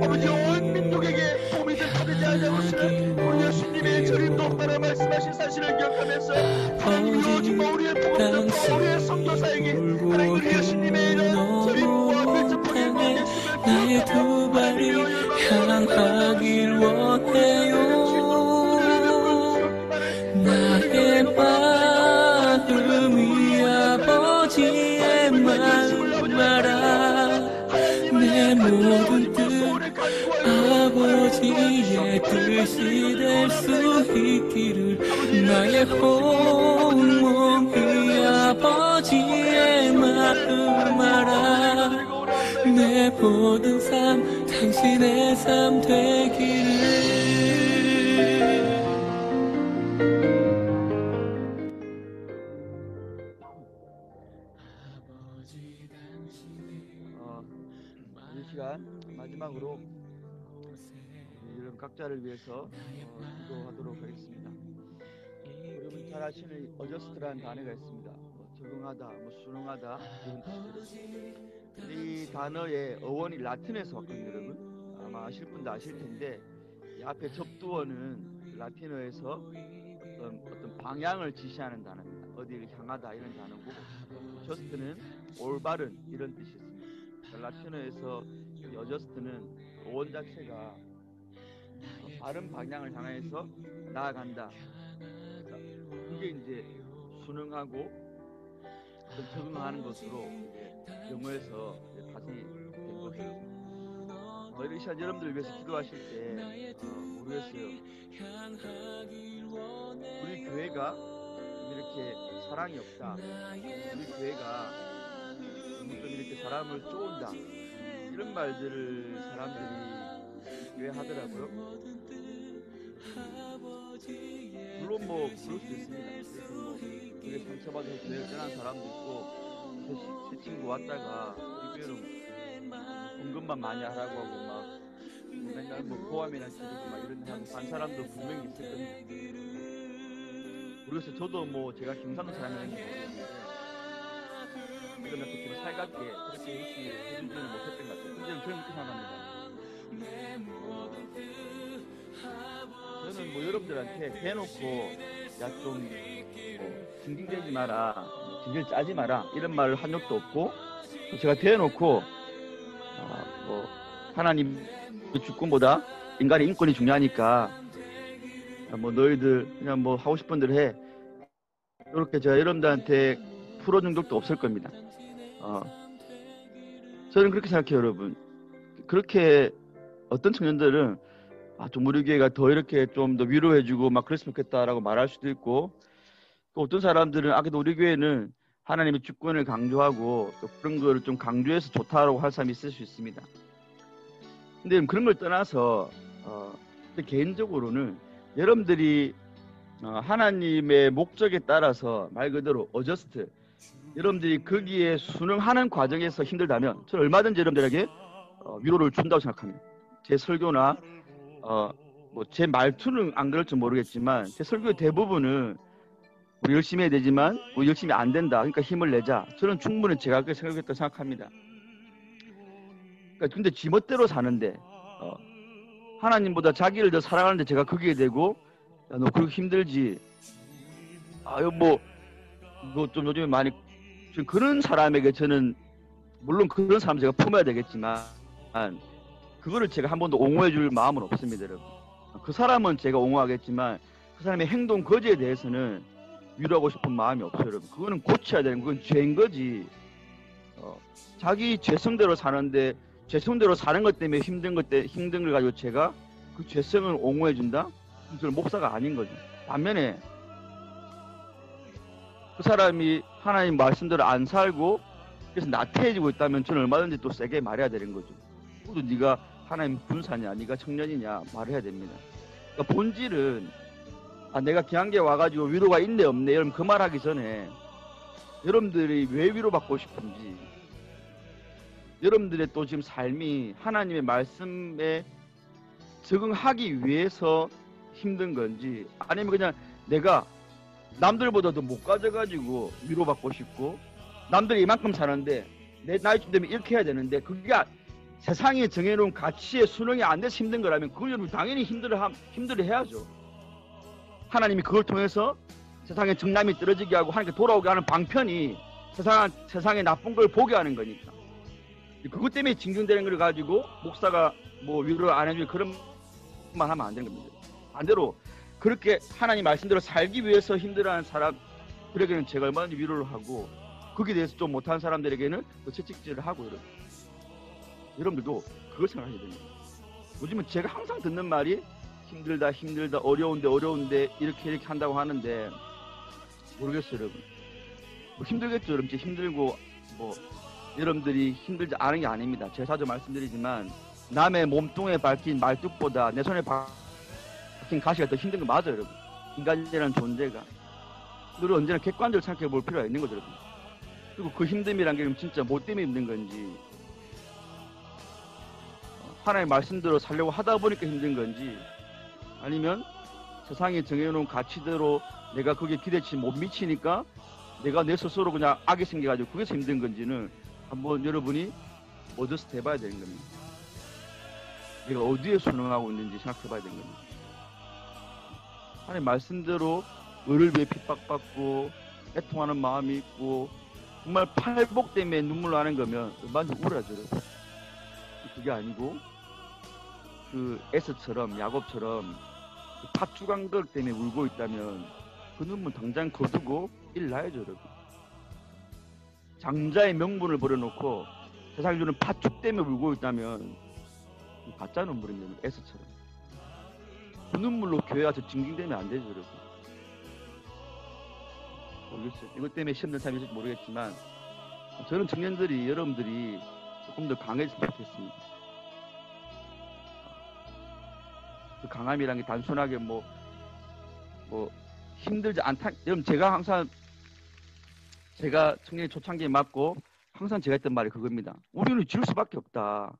아버지 온 민족에게 도움이 될 터되지 않으시는 우리 예수님의 저림도 없다는 말씀하신 사실을 기억하면서 하나님이여 정말 우리의 복음과 우리의 선교사에게 하나님 우리 예수님의 이런 저림과 밀접하게 나의 두 발이 향하길 원해요. 나의 마음이 아버지의 말아 내 모든 뜻 아버지의 뜻이 될 수 있기를 나의 온몸이 아버지의 마음 알아 내 모든 삶 당신의 삶 되기를. 이 시간 마지막으로 여러분 각자를 위해서 기도하도록 하겠습니다. 여러분 잘 아시는 어저스트라는 단어가 있습니다. 적응하다, 순응하다 이런 뜻이거든요. 이 단어의 어원이 라틴에서 왔거든요. 여러분 아마 아실 분도 아실 텐데 이 앞에 접두어는 라틴어에서 어떤 방향을 지시하는 단어입니다. 어디를 향하다 이런 단어고 저스트는 올바른 이런 뜻이 있습니다. 라틴어에서 어저스트는 어원 자체가 바른 방향을 향해서 나아간다. 그게 이제 순응하고 적응하는 것으로 영어에서 파생이 된 거죠. 이 시간 여러분들 위해서 기도하실 때 모르겠어요. 우리 교회가 이렇게 사랑이 없다. 우리 교회가 좀 이렇게 사람을 쪼은다. 이런 말들을 사람들이 교회 하더라고요. 물론 뭐 그럴 수도 있습니다. 그게 상처받아서 교회를 떠난 사람도 있고 새 친구 왔다가 이 교회는 공급만 많이 하라고 하고 막 맨날 뭐 고함이나 지르고 막 이런 하고 간 사람도 분명히 있을 겁니다. 모르겠어요. 저도 뭐 제가 경상도 사람이라는 게 모르겠는데 그러면 그렇게 살갑게 그렇게 열심히 해주지는 못했던 것 같아요. 근데 저는 그렇게 생각합니다. 저는 뭐 여러분들한테 대놓고 야 좀 징징대지 마라, 징징 짜지 마라 이런 말을 한 적도 없고 제가 대놓고 뭐 하나님의 주권보다 인간의 인권이 중요하니까 뭐 너희들 그냥 뭐 하고 싶은 대로 해 이렇게 제가 여러분들한테 풀어준 적도 없을 겁니다. 저는 그렇게 생각해요. 여러분 그렇게 어떤 청년들은 좀 우리 교회가 더 이렇게 좀 더 위로해주고 막 그랬으면 좋겠다라고 말할 수도 있고 또 어떤 사람들은 그래도 우리 교회는 하나님의 주권을 강조하고 또 그런 거를 좀 강조해서 좋다라고 할 사람이 있을 수 있습니다. 근데 그런 걸 떠나서 개인적으로는 여러분들이 하나님의 목적에 따라서 말 그대로 어저스트 여러분들이 거기에 순응하는 과정에서 힘들다면 저는 얼마든지 여러분들에게 위로를 준다고 생각합니다. 제 설교나 뭐 제 말투는 안 그럴지 모르겠지만 제 설교의 대부분은 우리 열심히 해야 되지만 우리 열심히 안 된다. 그러니까 힘을 내자. 저는 충분히 제가 그렇게 생각했다고 생각합니다. 그러니까 근데 지멋대로 사는데 하나님보다 자기를 더 사랑하는데 제가 거기에 대고 야, 너 그렇게 힘들지. 아유 뭐 좀 요즘에 많이 좀 그런 사람에게 저는 물론 그런 사람 제가 품어야 되겠지만 그거를 제가 한 번도 옹호해 줄 마음은 없습니다, 여러분. 그 사람은 제가 옹호하겠지만 그 사람의 행동 거지에 대해서는 위로하고 싶은 마음이 없어요, 여러분. 그거는 고쳐야 되는 그건 죄인 거지. 자기 죄성대로 사는데 죄성대로 사는 것 때문에 힘든 걸 가지고 제가 그 죄성을 옹호해 준다? 그건 목사가 아닌 거죠. 반면에 그 사람이 하나님 말씀대로 안 살고 그래서 나태해지고 있다면 저는 얼마든지 또 세게 말해야 되는 거죠. 또 네가 하나님 군사냐, 네가 청년이냐 말해야 됩니다. 그러니까 본질은 내가 귀한게 와가지고 위로가 있네 없네 여러분 그 말하기 전에 여러분들이 왜 위로받고 싶은지 여러분들의 또 지금 삶이 하나님의 말씀에 적응하기 위해서 힘든 건지 아니면 그냥 내가 남들보다 더 못 가져가지고 위로받고 싶고 남들이 이만큼 사는데 내 나이쯤 되면 이렇게 해야 되는데 그게 세상에 정해놓은 가치에 순응이 안 돼서 힘든 거라면 그걸 여러분 당연히 힘들어 해야죠. 하나님이 그걸 통해서 세상에 정남이 떨어지게 하고 하나님께 돌아오게 하는 방편이 세상에 나쁜 걸 보게 하는 거니까. 그것 때문에 징징대는 걸 가지고 목사가 뭐 위로를 안 해주는 그런 말 하면 안 되는 겁니다. 반대로 그렇게 하나님 말씀대로 살기 위해서 힘들어하는 사람들에게는 제가 얼마든지 위로를 하고 거기에 대해서 좀 못한 사람들에게는 또 채찍질을 하고 여러분들도 그걸 생각하셔야 됩니다. 요즘은 제가 항상 듣는 말이 힘들다 어려운데 이렇게 한다고 하는데 모르겠어요 여러분. 뭐 힘들겠죠 여러분. 힘들고 뭐 여러분들이 힘들지 않은 게 아닙니다. 제가 자주 말씀드리지만 남의 몸뚱에 밝힌 말뚝보다 내 손에 박힌 가시가 더 힘든 거 맞아요 여러분. 인간이라는 존재가. 그리고 언제나 객관적으로 생각해 볼 필요가 있는 거죠 여러분. 그리고 그 힘듦이란 게 진짜 뭐 때문에 힘든 건지 하나님의 말씀대로 살려고 하다 보니까 힘든 건지 아니면 세상에 정해놓은 가치대로 내가 거기에 기대치 못 미치니까 내가 내 스스로 그냥 악이 생겨가지고 그게 힘든 건지는 한번 여러분이 어드스트 해봐야 되는 겁니다. 내가 어디에 순응하고 있는지 생각해봐야 되는 겁니다. 하나님 말씀대로 의를 위해 핍박받고 애통하는 마음이 있고 정말 팔복 때문에 눈물 나는 거면 얼마나 우울하죠 여러분. 그게 아니고 그 에서처럼 야곱처럼 팥주간걸 때문에 울고 있다면 그 눈물 당장 거두고 일 나야죠 여러분. 장자의 명분을 버려놓고 세상이 주는 팥죽 때문에 울고 있다면 가짜 눈물입니다. 에서처럼 그 눈물로 교회 와서 징징대면 안 되죠 여러분. 모르겠어요. 이것 때문에 시험된 사람이 있을지 모르겠지만 저는 청년들이 여러분들이 조금 더 강해졌으면 좋겠습니다. 그 강함이란 게 단순하게 뭐 힘들지 않다. 여러분 제가 청년의 초창기에 맞고 항상 제가 했던 말이 그겁니다. 우리는 질 수밖에 없다.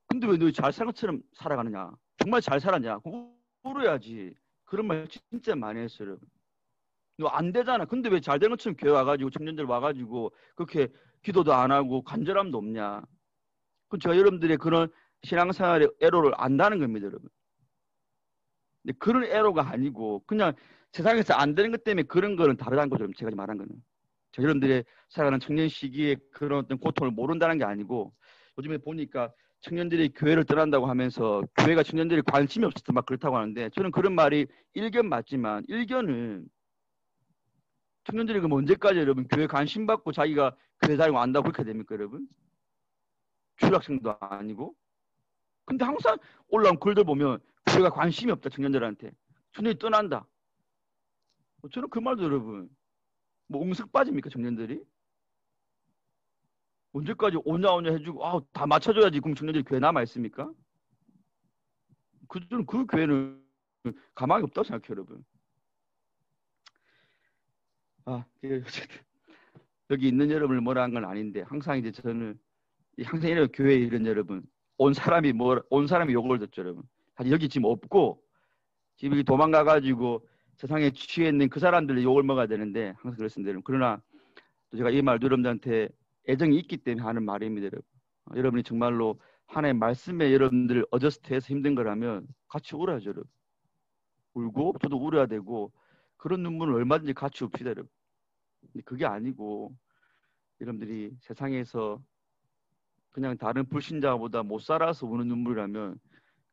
근데 왜 너 잘 사는 것처럼 살아가느냐? 정말 잘 살았냐? 그거 물어야지. 그런 말 진짜 많이 했어요. 여러분. 너 안 되잖아. 근데 왜 잘 된 것처럼 교회 와가지고 청년들 와가지고 그렇게 기도도 안 하고 간절함도 없냐? 그럼 제가 여러분들의 그런 신앙생활의 애로를 안다는 겁니다, 여러분. 근데 그런 애로가 아니고 그냥 세상에서 안 되는 것 때문에 그런 거는 다르다는 거죠. 제가 말한 거는. 저 여러분들의 살아가는 청년 시기에 그런 어떤 고통을 모른다는 게 아니고 요즘에 보니까 청년들이 교회를 떠난다고 하면서 교회가 청년들이 관심이 없어서 막 그렇다고 하는데 저는 그런 말이 일견 맞지만 일견은 청년들이 그럼 언제까지 여러분 교회 관심 받고 자기가 교회 다니고 안다고 그렇게 됩니까 여러분? 중학생도 아니고. 근데 항상 올라온 글들 보면 교회가 관심이 없다 청년들한테. 청년이 떠난다. 저는 그 말도 여러분 뭐 응석 빠집니까 청년들이? 언제까지 오냐 해주고 다 맞춰줘야지 그럼 청년들이 교회 남아있습니까? 저는 그 교회는 가망이 없다고 생각해요 여러분. 어쨌든 여기 있는 여러분을 뭐라 한 건 아닌데 항상 이제 저는 항상 이런 교회에 이런 여러분 온 사람이 욕을 듣죠 여러분. 사실 여기 지금 없고 지금 여기 도망가가지고 세상에 취해 있는 그 사람들의 욕을 먹어야 되는데 항상 그랬습니다. 여러분. 그러나 또 제가 이 말도 여러분들한테 애정이 있기 때문에 하는 말입니다. 여러분. 여러분이 정말로 하나의 말씀에 여러분들 어저스트해서 힘든 거라면 같이 울어야죠. 여러분. 울고 저도 울어야 되고 그런 눈물은 얼마든지 같이 웁시다. 여러분. 근데 그게 아니고 여러분들이 세상에서 그냥 다른 불신자보다 못 살아서 우는 눈물이라면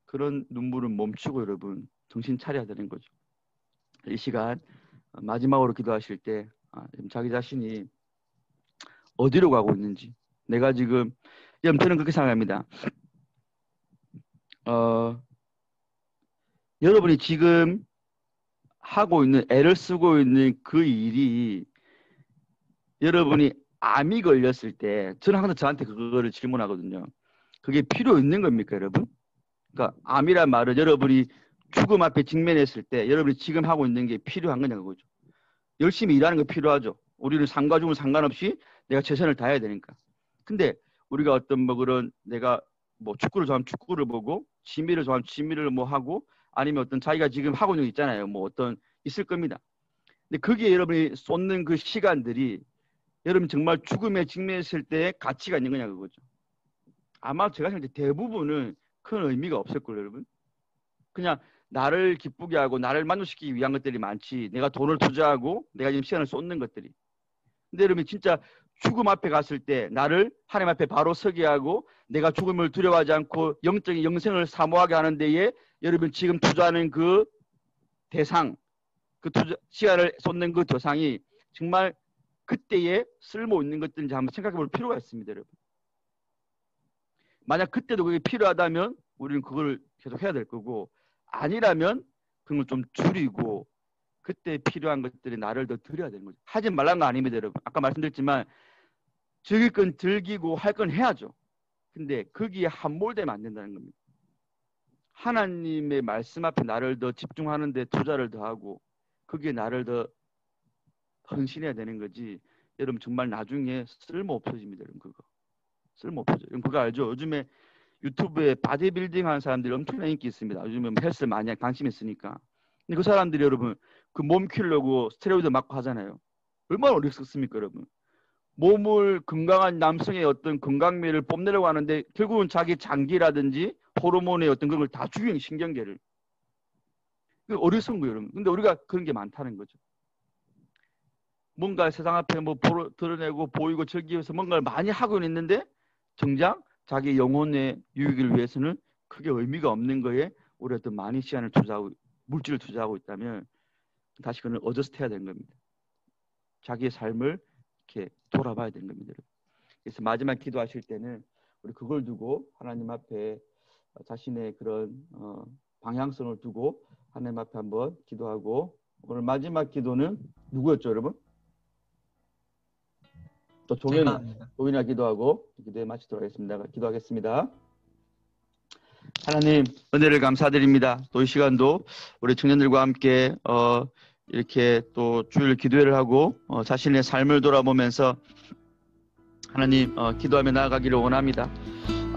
그런 눈물은 멈추고 여러분 정신 차려야 되는 거죠. 이 시간 마지막으로 기도하실 때 자기 자신이 어디로 가고 있는지 내가 지금 여러분 저는 그렇게 생각합니다. 여러분이 지금 하고 있는 애를 쓰고 있는 그 일이 여러분이 암이 걸렸을 때 저는 항상 저한테 그거를 질문하거든요. 그게 필요 있는 겁니까 여러분? 그러니까 암이란 말은 여러분이 죽음 앞에 직면했을 때 여러분이 지금 하고 있는 게 필요한 거냐 그거죠. 열심히 일하는 거 필요하죠. 우리는 삶과 죽음 상관없이 내가 최선을 다해야 되니까. 근데 우리가 어떤 뭐 그런 내가 뭐 축구를 좋아하면 축구를 보고 취미를 좋아하면 취미를 뭐 하고 아니면 어떤 자기가 지금 하고 있는 게 있잖아요. 뭐 어떤 있을 겁니다. 근데 거기에 여러분이 쏟는 그 시간들이 여러분 정말 죽음에 직면했을 때 가치가 있는 거냐 그거죠. 아마 제가 생각할 때 대부분은 큰 의미가 없을 거예요, 여러분. 그냥 나를 기쁘게 하고 나를 만족시키기 위한 것들이 많지. 내가 돈을 투자하고 내가 지금 시간을 쏟는 것들이. 근데 여러분 진짜 죽음 앞에 갔을 때 나를 하나님 앞에 바로 서게 하고 내가 죽음을 두려워하지 않고 영적인 영생을 사모하게 하는 데에 여러분 지금 투자하는 그 대상, 그 시간을 쏟는 그 대상이 정말 그때에 쓸모 있는 것들인지 한번 생각해 볼 필요가 있습니다, 여러분. 만약 그때도 그게 필요하다면 우리는 그걸 계속 해야 될 거고 아니라면 그런 걸 좀 줄이고 그때 필요한 것들이 나를 더 드려야 되는 거죠. 하지 말라는 거 아닙니다, 여러분. 아까 말씀드렸지만 즐길 건 즐기고 할 건 해야죠. 근데 거기에 함몰되면 안 된다는 겁니다. 하나님의 말씀 앞에 나를 더 집중하는 데 투자를 더 하고 거기에 나를 더 헌신해야 되는 거지. 여러분 정말 나중에 쓸모 없어집니다. 여러분 그거. 쓸모 없어져요. 여러분 그거 알죠? 요즘에 유튜브에 바디빌딩 하는 사람들이 엄청난 인기 있습니다. 요즘에 헬스 많이 관심 있으니까. 근데 그 사람들이 여러분 그 몸 키우려고 스테로이드 맞고 하잖아요. 얼마나 어렵습니까 여러분. 몸을 건강한 남성의 어떤 건강미를 뽐내려고 하는데 결국은 자기 장기라든지 호르몬의 어떤 그런 걸 다 죽이는 신경계를. 어리석은 거예요 여러분. 근데 우리가 그런 게 많다는 거죠. 뭔가 세상 앞에 뭐 드러내고 보이고 즐기기 위해서 뭔가를 많이 하고 있는데 정작 자기 영혼의 유익을 위해서는 크게 의미가 없는 거에 우리가 더 많이 시간을 투자하고 물질을 투자하고 있다면 다시 그는 어저스트 해야 되는 겁니다. 자기의 삶을 이렇게 돌아봐야 되는 겁니다. 그래서 마지막 기도하실 때는 우리 그걸 두고 하나님 앞에 자신의 그런 방향성을 두고 하나님 앞에 한번 기도하고 오늘 마지막 기도는 누구였죠 여러분? 또 종현이나 기도하고 기도에 마치도록 하겠습니다. 기도하겠습니다. 하나님 은혜를 감사드립니다. 또 이 시간도 우리 청년들과 함께 이렇게 또 주일 기도회를 하고 자신의 삶을 돌아보면서 하나님 기도하며 나아가기를 원합니다.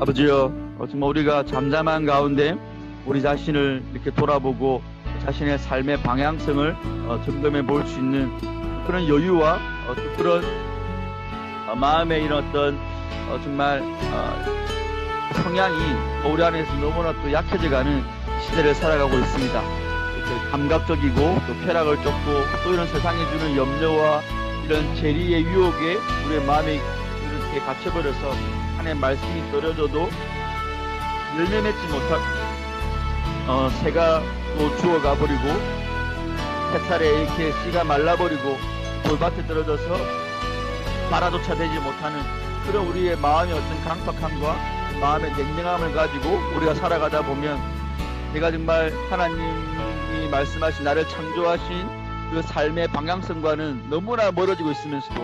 아버지여 정말 우리가 잠잠한 가운데 우리 자신을 이렇게 돌아보고 자신의 삶의 방향성을 점검해 볼 수 있는 그런 여유와 그런 마음에 이런 어떤 정말 성향이 우리 안에서 너무나 또 약해져가는 시대를 살아가고 있습니다. 이렇게 감각적이고 또 쾌락을 쫓고 또 이런 세상이 주는 염려와 이런 재리의 유혹에 우리의 마음이 이렇게 갇혀버려서 하나님의 말씀이 떨어져도 열매 맺지 못한 새가 또 죽어가 버리고 햇살에 이렇게 씨가 말라버리고 돌밭에 떨어져서 발아조차 되지 못하는 그런 우리의 마음의 어떤 강팍함과 마음의 냉랭함을 가지고 우리가 살아가다 보면 내가 정말 하나님이 말씀하신 나를 창조하신 그 삶의 방향성과는 너무나 멀어지고 있으면서도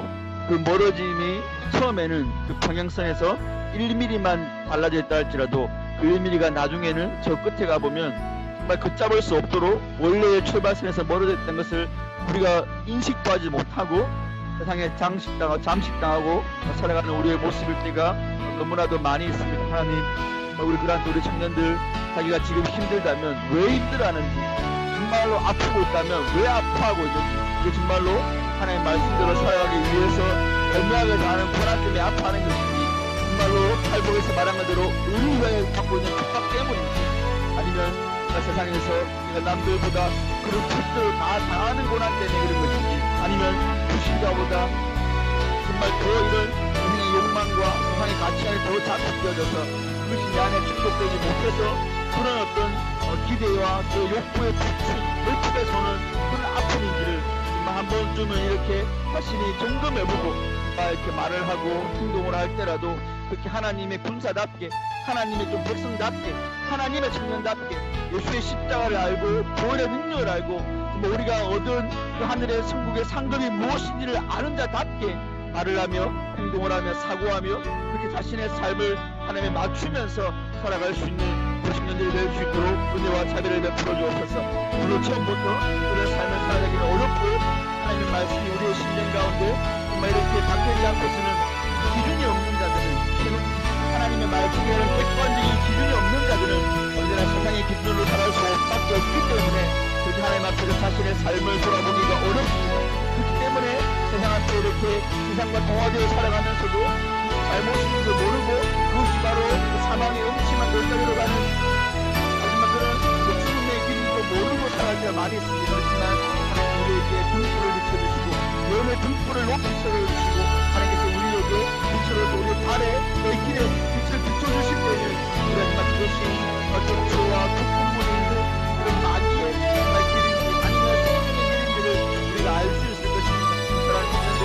그 멀어짐이 처음에는 그 방향성에서 1mm만 달라져 있다 할지라도 그 1mm가 나중에는 저 끝에 가보면 정말 걷잡을 수 없도록 원래의 출발선에서 멀어져 있던 것을 우리가 인식도 하지 못하고 세상에 잠식당하고 살아가는 우리의 모습일 때가 너무나도 많이 있습니다. 하나님 우리 그런 우리 청년들 자기가 지금 힘들다면 왜 힘들어하는지 정말로 아프고 있다면 왜 아파하고 있는지, 이게 정말로 하나님의 말씀대로 살아가기 위해서 절묘하게 당하는 고난 때문에 아파하는 것인지, 정말로 팔복에서 말한 대로 의무에 받고 있는 핍박 때문인지, 아니면 세상에서 내가 남들보다 그런 것들을 다 당하는 고난 때문에 그런 것인지, 아니면 불신자보다 정말 더 이런 인생의 욕망과 세상의 가치관이 더 잡혀져서 그것이 내 안에 충족되지 못해서 그런 어떤 기대와 그 욕구의 결핍에서 오는 그런 아픔인지를 정말 한 번쯤은 이렇게 자신이 점검해보고 이렇게 말을 하고 행동을 할 때라도 그렇게 하나님의 군사답게, 하나님의 좀 백성답게, 하나님의 청년답게 예수의 십자가를 알고 보혈의 능력을 알고 우리가 얻은 그 하늘의 천국의 상급이 무엇인지를 아는 자답게 말을 하며 행동을 하며 사고하며 그렇게 자신의 삶을 하나님에 맞추면서 살아갈 수 있는 청년들이 될 수 있도록 은혜와 자비를 베풀어 주옵소서. 물론 처음부터 그런 삶을 살아가기는 어렵고 하나님의 말씀이 우리의 심령 가운데 정말 이렇게 바뀌지 않고서는 기준이 없는 자들은, 하나님의 말씀에는 객관적인 기준이 없는 자들은 언제나 세상의 기준으로 살아갈 수밖에 없기 때문에 그렇게 하나님 앞에서 자신의 삶을 돌아보기가 어렵습니다. 그렇기 때문에 세상 앞에 이렇게 세상과 동화되어 살아가면서도 잘못인 줄 모르고 그것이 바로 사망의 음침한 골짜기로 가는 마지막 그런 죽음의 길도 모르고 살아갈 때가 많이 있습니다. 그렇지만 하나님 우리에게 등불을 비춰주시고 영의 등불을 높이 세워주시고 하나님께서 우리에게 빛으로서 우리 발에 내 길에 빛을 비춰주실 때는 우리가 정말 그것이 족초와 국군문에 있는 그런 마귀의 정말 길인지 아니면 생명의 길인지를 우리가 알 수 있을 것입니다. 사랑하는 분들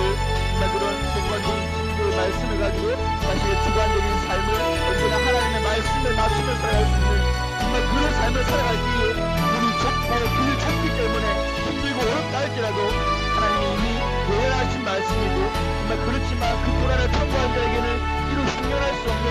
정말 그런 객관적인 진리의 말씀을 가지고 자신의 주관적인 삶을 언제나 하나님의 말씀을 맞추며 살아갈 수 있는 정말 그런 삶을 살아갈 때에 우리 좁고 길 좁기 때문에 힘들고 어렵다 할지라도 하나님이 이미 예언하신 말씀이고 정말 그렇지만 그 고난을 통과한 자에게는 이루 흉내할 수 없는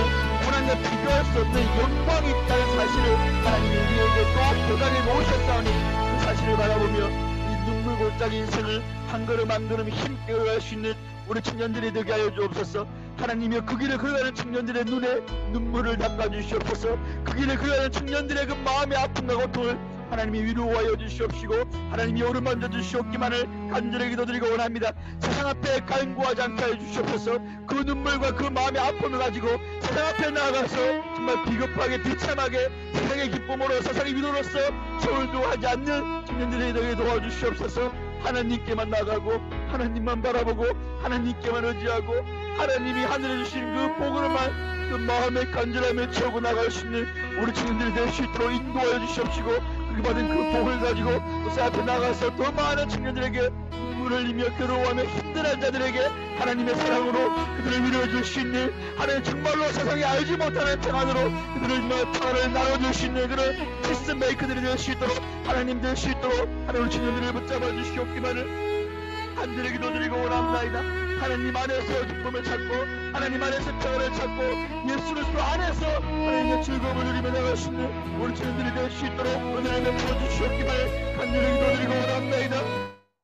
고난과 비교할 수 없는 영광이 있다는 사실을 하나님이 우리에게 또 교단에 놓으셨사오니 그 사실을 바라보며 이 눈물 골짜기 인생을 한 걸음 한 걸음 힘있게 걸어갈 수 있는 우리 청년들이 되게 하여 주옵소서. 하나님이여 그 길을 걸어가는 청년들의 눈에 눈물을 닦아주시옵소서. 그 길을 걸어가는 청년들의 그 마음의 아픔과 고통을 하나님이 위로하여 주시옵시고 하나님이 어루만져 주시옵기만을 간절히 기도드리고 원합니다. 세상 앞에 간구하지 않게 하여 주시옵소서. 그 눈물과 그 마음의 아픔을 가지고 세상 앞에 나아가서 정말 비겁하게 비참하게 세상의 기쁨으로 세상의 위로로서 서울도 하지 않는 청년들이 되게 도와주시옵소서. 하나님께만 나가고 하나님만 바라보고 하나님께만 의지하고 하나님이 하늘에 주신 그 복으로만 그 마음에 간절함에 채우고 나갈 수 있는 우리 청년들이 될 수 있도록 인도하여 주시옵시고 그 받은 그 복을 가지고 그 앞에 나가서 더 많은 청년들에게 눈물을 흘리며 괴로워하며 힘들어하는 자들에게 하나님의 사랑으로 그들을 위로해 줄 수 있는 하나님 정말로 세상에 알지 못하는 평안으로 그들을 평안을 나눠줄 수 있는 그런 피스메이커들이 될 수 있도록 하나님 될 수 있도록 하나님 우리 청년들을 붙잡아 주시옵기만을 간절히 기도드리고 원합니다. 하나님 안에서 기쁨을 찾고 하나님 안에서 평안을 찾고 예수 그리스도 안에서 하나님의 즐거움을 누리며 나갈 수 있는 우리 청년들이 될 수 있도록 은혜를 베풀어 주시옵기만을 간절히 기도드리고 원합니다.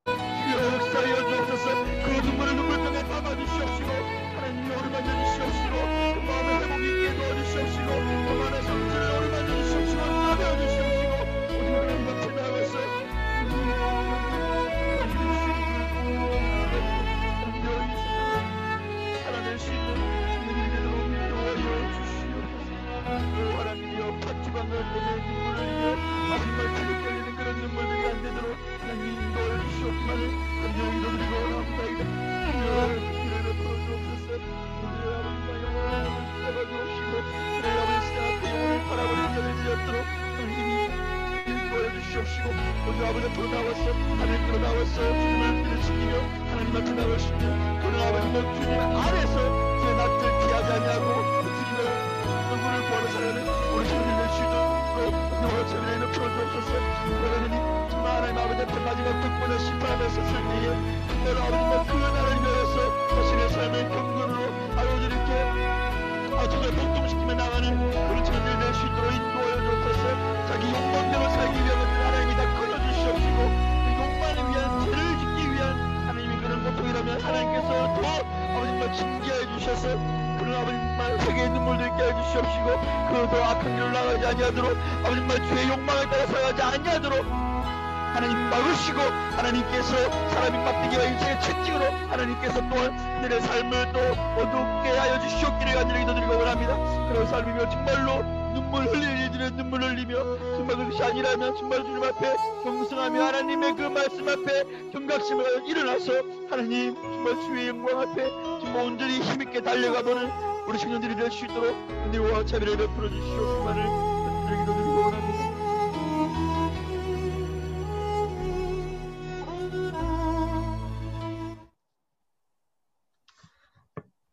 주여 역사하여 주옵소서. 그 눈물을 눈물통에 담아주시옵시고 하나님이 어루만져 주시옵시고 그 마음의 회복이 있게 도와주시옵시고 그 마음의 상처를 어루만져 주시옵시고 나누어 주시옵시고 오직 하나님 앞에 나가서 살아낼 수 있는 주님이 되도록 인도하여 주시옵소서. 하나님이여 파티방을 때문에 눈물을 흘려 마지막 주님께 흘리는 그런 눈물들이 안 되도록 하나님 인도하여 주시옵기만을 간절히 기도드리고 원합니다. 주여 베풀어 주옵소서. 우리의 아버지가 영원한 은혜가 주옵시고 우리의 아버지 앞에 영혼을 바라보는 자들이 되었도록 하나님이 인도하여 주시옵시고 오늘 아버지 앞으로 나와서 하늘께로 나와서 주님을 지키며 하나님 앞에 나갈 수 있는 오늘 아버지는 주님 안에서 주의 낯을 피하지 아니하고 주님의 얼굴을 보아서 살아가는 우리 주님의 시도 영원한 자비를 베풀어 주옵소서. 하나님 정말 하나님 아버지 앞에 마지막 끝번의 심판에 섰을 때에 정말 아버지는 그 나라를 위하여서 자신의 삶을 경건으로 아버지 이렇게 정말 복종시키며 나가는 그런 자들이 될 수 있도록 인도하여 주옵소서. 자기 욕망대로 살기 위한 것들 하나님이 다 끊어주시옵시고 그 욕망을 위한 죄를 짓기 위한 하나님이 그런 고통이라면 하나님께서 더 아버지만 징계해 주셔서 그런 아버지만 세계의 눈물도 있게 해주시옵시고 그 더 악한 길로 나가지 아니하도록 아버지만 죄의 욕망에 따라 살아가지 아니하도록 하나님 막으시고 하나님께서 사람이 맞대기와 인생의 채찍으로 하나님께서 또한 그들의 삶을 또 어둡게 하여 주시옵기를 간절히 기도드리고 원합니다. 그런 삶이며 정말로 눈물 흘릴 이들은 눈물 흘리며 정말 그것이 아니라면 정말 주님 앞에 경성하며 하나님의 그 말씀 앞에 경각심을 가져 일어나서 하나님 정말 주의 영광 앞에 정말 온전히 힘있게 달려가보는 우리 청년들이 될 수 있도록 은혜와 자비를 베풀어 주시옵기만을 간절히 기도드리고 원합니다.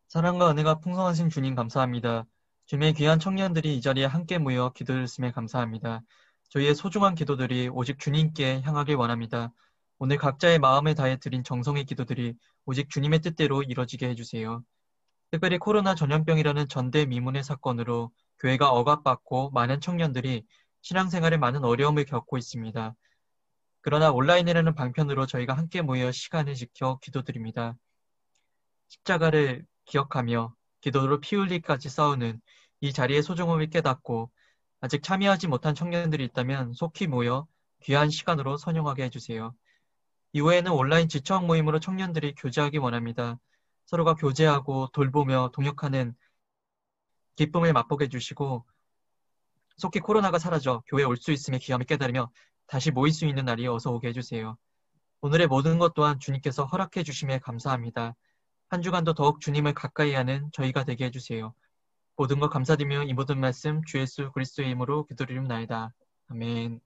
사랑과 은혜가 풍성하신 주님 감사합니다. 주님의 귀한 청년들이 이 자리에 함께 모여 기도했음에 감사합니다. 저희의 소중한 기도들이 오직 주님께 향하길 원합니다. 오늘 각자의 마음을 다해 드린 정성의 기도들이 오직 주님의 뜻대로 이뤄지게 해주세요. 특별히 코로나 전염병이라는 전대미문의 사건으로 교회가 억압받고 많은 청년들이 신앙생활에 많은 어려움을 겪고 있습니다. 그러나 온라인이라는 방편으로 저희가 함께 모여 시간을 지켜 기도드립니다. 십자가를 기억하며 기도로 피 흘리기까지 싸우는 이 자리의 소중함을 깨닫고 아직 참여하지 못한 청년들이 있다면 속히 모여 귀한 시간으로 선용하게 해주세요. 이후에는 온라인 지청 모임으로 청년들이 교제하기 원합니다. 서로가 교제하고 돌보며 동역하는 기쁨을 맛보게 해주시고 속히 코로나가 사라져 교회에 올 수 있음의 귀함을 깨달으며 다시 모일 수 있는 날이 어서 오게 해주세요. 오늘의 모든 것 또한 주님께서 허락해 주심에 감사합니다. 한 주간도 더욱 주님을 가까이 하는 저희가 되게 해주세요. 모든 것 감사드리며 이 모든 말씀 주 예수 그리스도의 이름으로 기도드립나이다. 아멘.